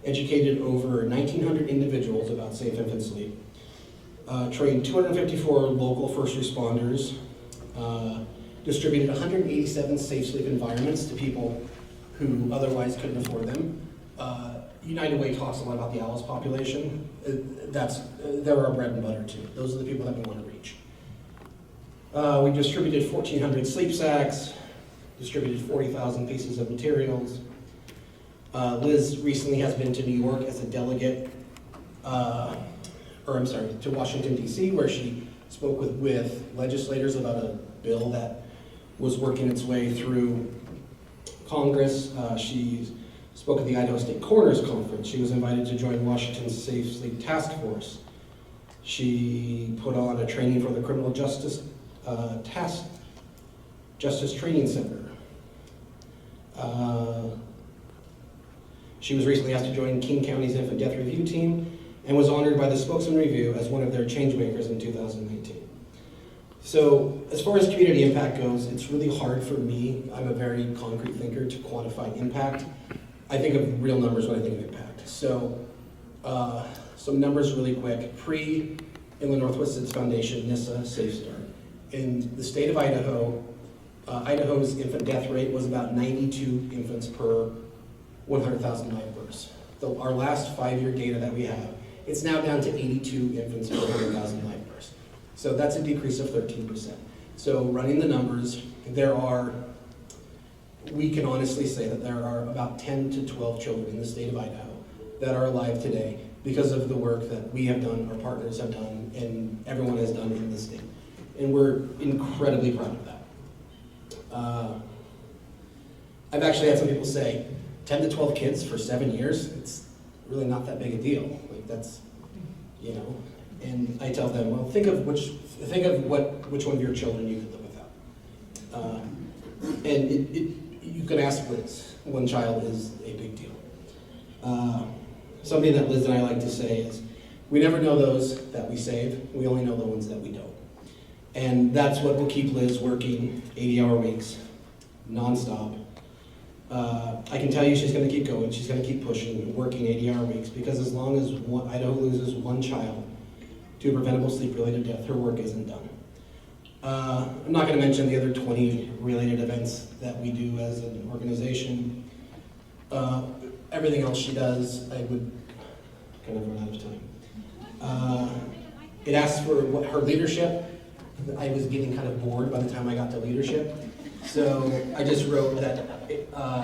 Educated over 1,900 individuals about safe infant sleep. Trained 254 local first responders. Distributed 187 safe sleep environments to people who otherwise couldn't afford them. United Way talks a lot about the ALICE population. They're our bread and butter too. Those are the people that we want to reach. We distributed 1,400 sleep sacks, distributed 40,000 pieces of materials. Liz recently has been to New York as a delegate, to Washington DC, where she spoke with legislators about a bill that was working its way through Congress. She spoke at the Idaho State Coroner's Conference. She was invited to join Washington's Safe Sleep Task Force. She put on a training for the Criminal Justice Training Center. She was recently asked to join King County's Infant Death Review Team and was honored by the Spokesman Review as one of their change makers in 2019. So as far as community impact goes, it's really hard for me, I'm a very concrete thinker, to quantify impact. I think of real numbers when I think of impact. So some numbers really quick. Pre-Inland Northwest Kids Foundation, NISA, Safe Start. In the state of Idaho, Idaho's infant death rate was about 92 infants per 100,000 live births. Our last 5-year data that we have, it's now down to 82 infants per 100,000 live births. So that's a decrease of 13%. So running the numbers, we can honestly say that there are about 10 to 12 children in the state of Idaho that are alive today because of the work that we have done, our partners have done, and everyone has done in the state. And we're incredibly proud of that. I've actually had some people say, 10 to 12 kids for 7 years, it's really not that big a deal. Like that's, and I tell them, well, think of which one of your children you could live without. And you can ask Liz, one child is a big deal. Something that Liz and I like to say is, we never know those that we save, we only know the ones that we don't. And that's what will keep Liz working 80-hour weeks, nonstop. I can tell you she's going to keep going, she's going to keep pushing, working 80-hour weeks, because as long as Idaho loses one child to preventable sleep-related death, her work isn't done. I'm not going to mention the other 20 related events that we do as an organization. Everything else she does, I would kind of run out of time. It asks for her leadership. I was getting kind of bored by the time I got to leadership. So I just wrote that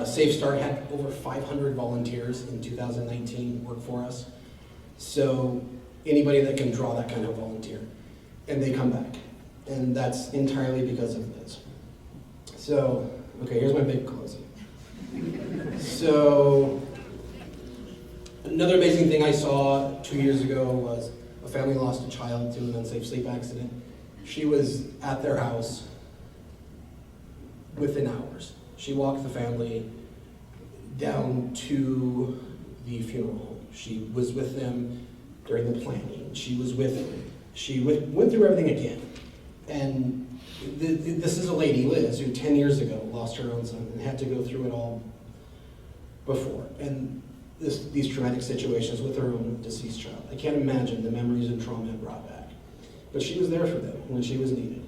Safe Start had over 500 volunteers in 2019 work for us. So anybody that can draw that kind of volunteer, and they come back. And that's entirely because of Liz. So, okay, here's my big closing. So, another amazing thing I saw 2 years ago was a family lost a child to an unsafe sleep accident. She was at their house within hours. She walked the family down to the funeral home. She was with them during the planning. She went through everything again. And this is a lady, Liz, who 10 years ago lost her own son and had to go through it all before. And these traumatic situations with her own deceased child. I can't imagine the memories and trauma it brought back. But she was there for them when she was needed.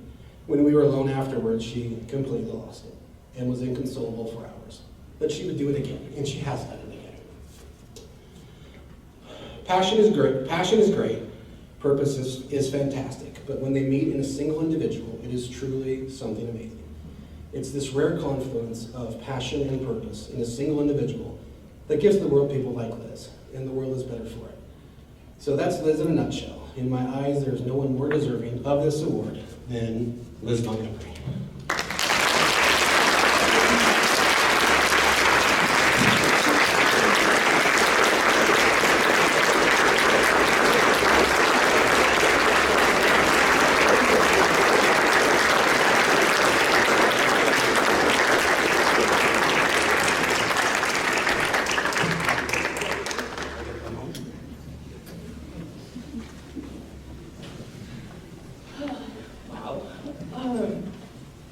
When we were alone afterwards, she completely lost it and was inconsolable for hours. But she would do it again, and she has done it again. Passion is great. Purpose is fantastic. But when they meet in a single individual, it is truly something amazing. It's this rare confluence of passion and purpose in a single individual that gives the world people like Liz, and the world is better for it. So that's Liz in a nutshell. In my eyes, there's no one more deserving of this award than Liz Montgomery.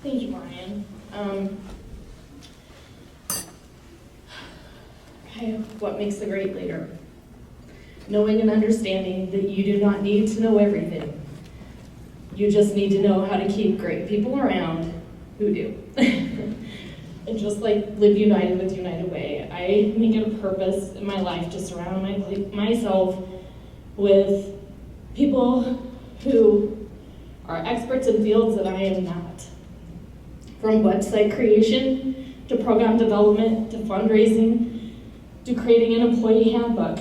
Thank you, Brian. What makes a great leader? Knowing and understanding that you do not need to know everything. You just need to know how to keep great people around who do. And just like Live United with United Way, I make it a purpose in my life to surround myself with people who are experts in fields that I am not. From website creation, to program development, to fundraising, to creating an employee handbook,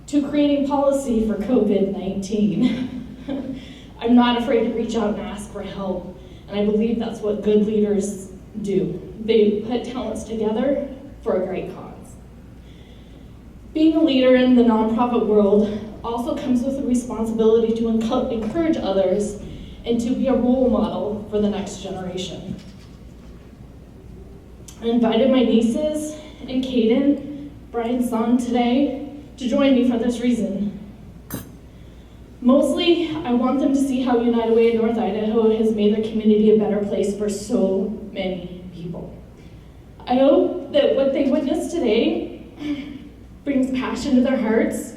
to creating policy for COVID-19. I'm not afraid to reach out and ask for help, and I believe that's what good leaders do. They put talents together for a great cause. Being a leader in the nonprofit world also comes with a responsibility to encourage others and to be a role model for the next generation. I invited my nieces and Caden, Brian's son, today to join me for this reason. Mostly, I want them to see how United Way of North Idaho has made their community a better place for so many people. I hope that what they witnessed today brings passion to their hearts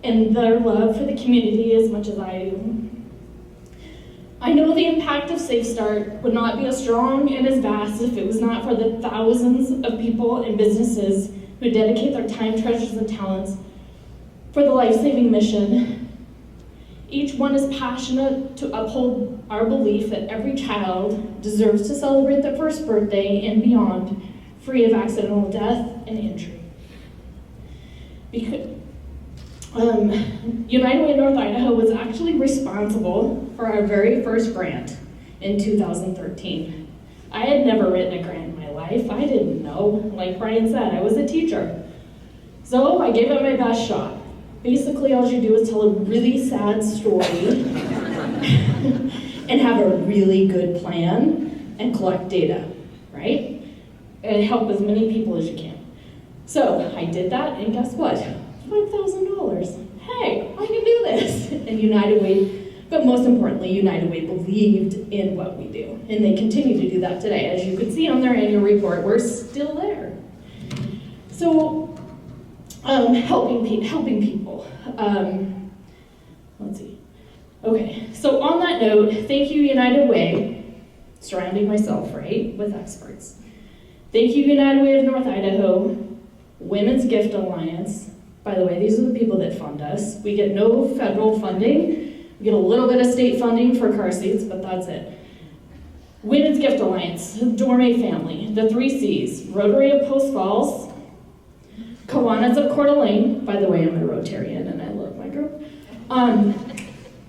and their love for the community as much as I do. I know the impact of Safe Start would not be as strong and as vast if it was not for the thousands of people and businesses who dedicate their time, treasures, and talents for the life-saving mission. Each one is passionate to uphold our belief that every child deserves to celebrate their first birthday and beyond, free of accidental death and injury. United Way of North Idaho was actually responsible for our very first grant in 2013. I had never written a grant in my life. I didn't know. Like Brian said, I was a teacher. So I gave it my best shot. Basically, all you do is tell a really sad story and have a really good plan and collect data, right? And help as many people as you can. So I did that, and guess what? $5,000. Hey, I can do this. And United Way, but most importantly, United Way believed in what we do. And they continue to do that today. As you can see on their annual report, we're still there. So, helping people. Let's see. Okay, so on that note, thank you, United Way, surrounding myself, right, with experts. Thank you, United Way of North Idaho, Women's Gift Alliance. By the way, these are the people that fund us. We get no federal funding. We get a little bit of state funding for car seats, but that's it. Women's Gift Alliance, Dorme Family, the 3 C's, Rotary of Post Falls, Kiwanis of Coeur d'Alene. By the way, I'm a Rotarian and I love my group. Bank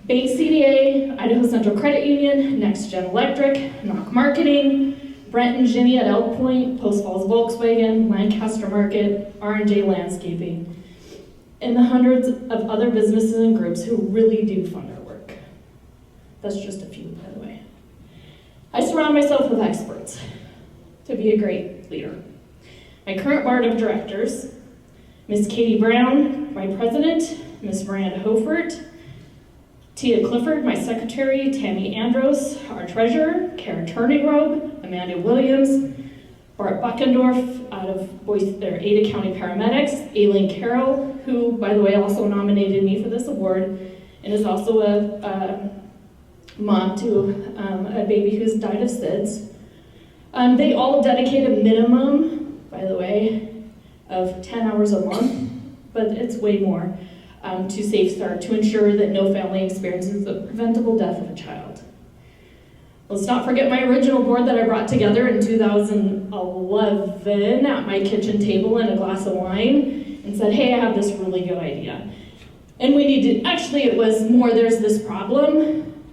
CDA, Idaho Central Credit Union, Next Gen Electric, Knock Marketing, Brent and Ginny at Elk Point, Post Falls Volkswagen, Lancaster Market, R&J Landscaping, and the hundreds of other businesses and groups who really do fund our work. That's just a few, by the way. I surround myself with experts to be a great leader. My current board of directors, Ms. Katie Brown, my president, Ms. Miranda Hofert, Tia Clifford, my secretary, Tammy Andros, our treasurer, Karen Turningrobe, Amanda Williams, Bart Buckendorf out of Ada County Paramedics, Aileen Carroll, who, by the way, also nominated me for this award, and is also a mom to a baby who's died of SIDS. They all dedicate a minimum, by the way, of 10 hours a month, but it's way more, to Safe Start to ensure that no family experiences the preventable death of a child. Let's not forget my original board that I brought together in 2011 at my kitchen table and a glass of wine and said, hey, I have this really good idea. And we need to, actually it was more, there's this problem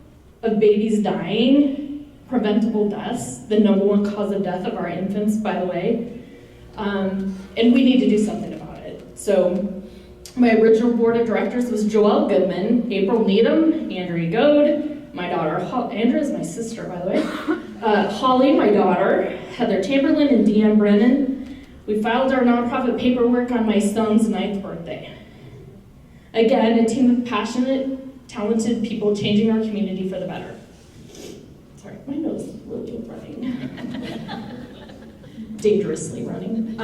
of babies dying, preventable deaths, the #1 cause of death of our infants, by the way. And we need to do something about it. So my original board of directors was Joelle Goodman, April Needham, Andrea Goad, my daughter, Andrea is my sister, by the way, Holly, my daughter, Heather Tamberlin, and Deanne Brennan. We filed our nonprofit paperwork on my son's 9th birthday. Again, a team of passionate, talented people changing our community for the better. Sorry, my nose is really running. Dangerously running.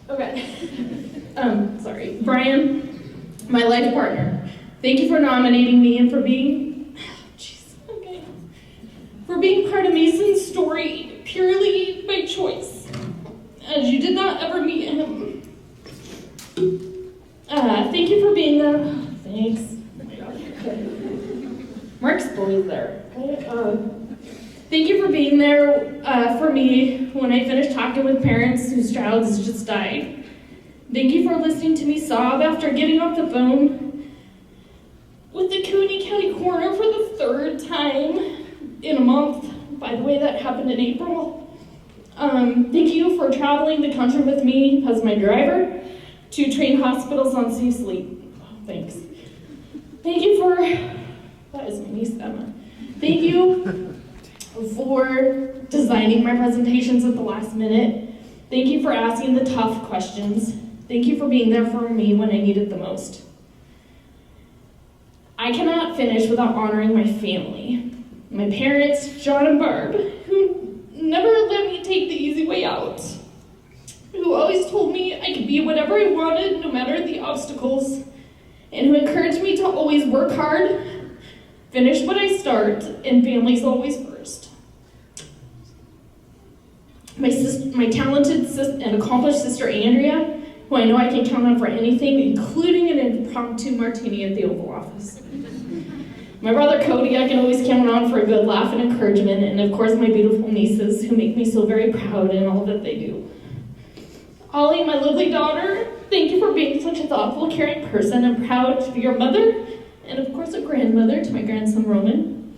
Okay. Sorry. Brian, my life partner, thank you for nominating me and for being, for being part of Mason's story purely by choice, as you did not ever meet him. Thank you for being there. Thanks. Oh my God. Okay. Mark's boys there. Okay. Thank you for being there for me when I finished talking with parents whose child has just died. Thank you for listening to me sob after getting off the phone with the Cooney County coroner for the 3rd time in a month. By the way, that happened in April. Thank you for traveling the country with me as my driver to train hospitals on safe sleep. Thanks. Thank you for, that is my niece Emma. Thank you for designing my presentations at the last minute. Thank you for asking the tough questions. Thank you for being there for me when I needed the most. I cannot finish without honoring my family. My parents, John and Barb, who never let me take the easy way out. Who always told me I could be whatever I wanted, no matter the obstacles. And who encouraged me to always work hard, finish what I start, and family's always first. My talented and accomplished sister Andrea, who I know I can count on for anything, including an impromptu martini at the Oval Office. My brother Cody, I can always count on for a good laugh and encouragement, and of course my beautiful nieces, who make me so very proud in all that they do. Ollie, my lovely daughter, thank you for being such a thoughtful, caring person. I'm proud to be your mother, and of course a grandmother to my grandson Roman.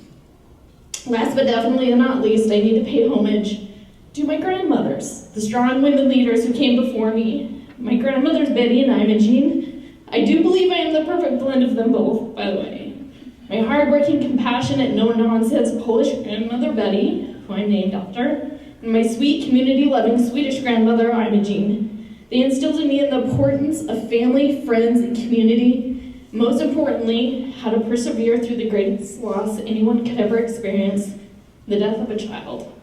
Last but definitely not least, I need to pay homage to my grandmothers, the strong women leaders who came before me. My grandmothers Betty and Imogene. I do believe I am the perfect blend of them both, by the way. My hardworking, compassionate, no-nonsense Polish grandmother Betty, who I'm named after, and my sweet, community-loving Swedish grandmother Imogene. They instilled in me the importance of family, friends, and community. Most importantly, how to persevere through the greatest loss anyone could ever experience, the death of a child.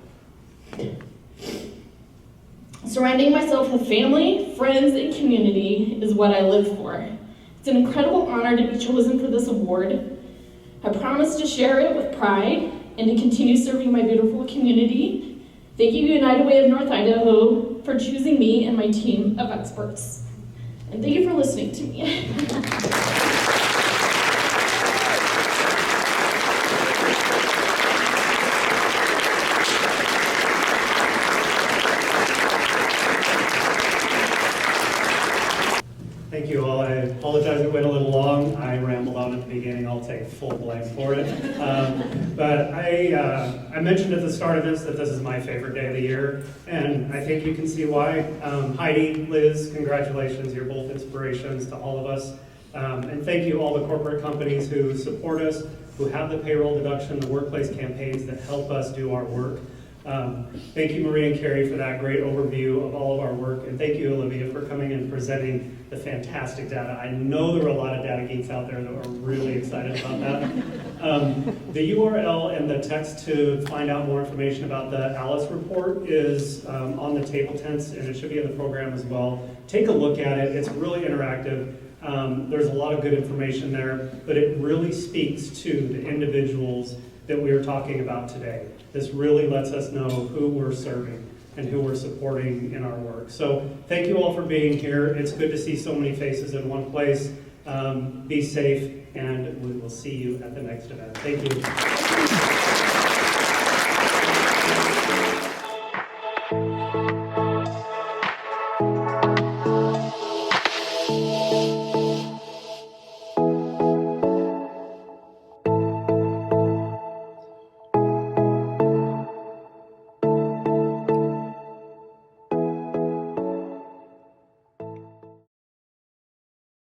Surrounding myself with family, friends, and community is what I live for. It's an incredible honor to be chosen for this award. I promise to share it with pride and to continue serving my beautiful community. Thank you, United Way of North Idaho, for choosing me and my team of experts. And thank you for listening to me. Thank you all. I apologize it went a little long. I rambled on at the beginning. I'll take full blame for it. But I mentioned at the start of this that this is my favorite day of the year, and I think you can see why. Heidi, Liz, congratulations. You're both inspirations to all of us. And thank you all the corporate companies who support us, who have the payroll deduction, the workplace campaigns that help us do our work. Thank you, Marie and Carrie, for that great overview of all of our work. And thank you, Olivia, for coming and presenting the fantastic data. I know there were a lot of data geeks out there that were really excited about that. The URL and the text to find out more information about the Alice report is on the table tents, and it should be in the program as well. Take a look at it. It's really interactive. There's a lot of good information there, but it really speaks to the individuals that we are talking about today. This really lets us know who we're serving and who we're supporting in our work. So thank you all for being here. It's good to see so many faces in one place. Be safe, and we will see you at the next event. Thank you.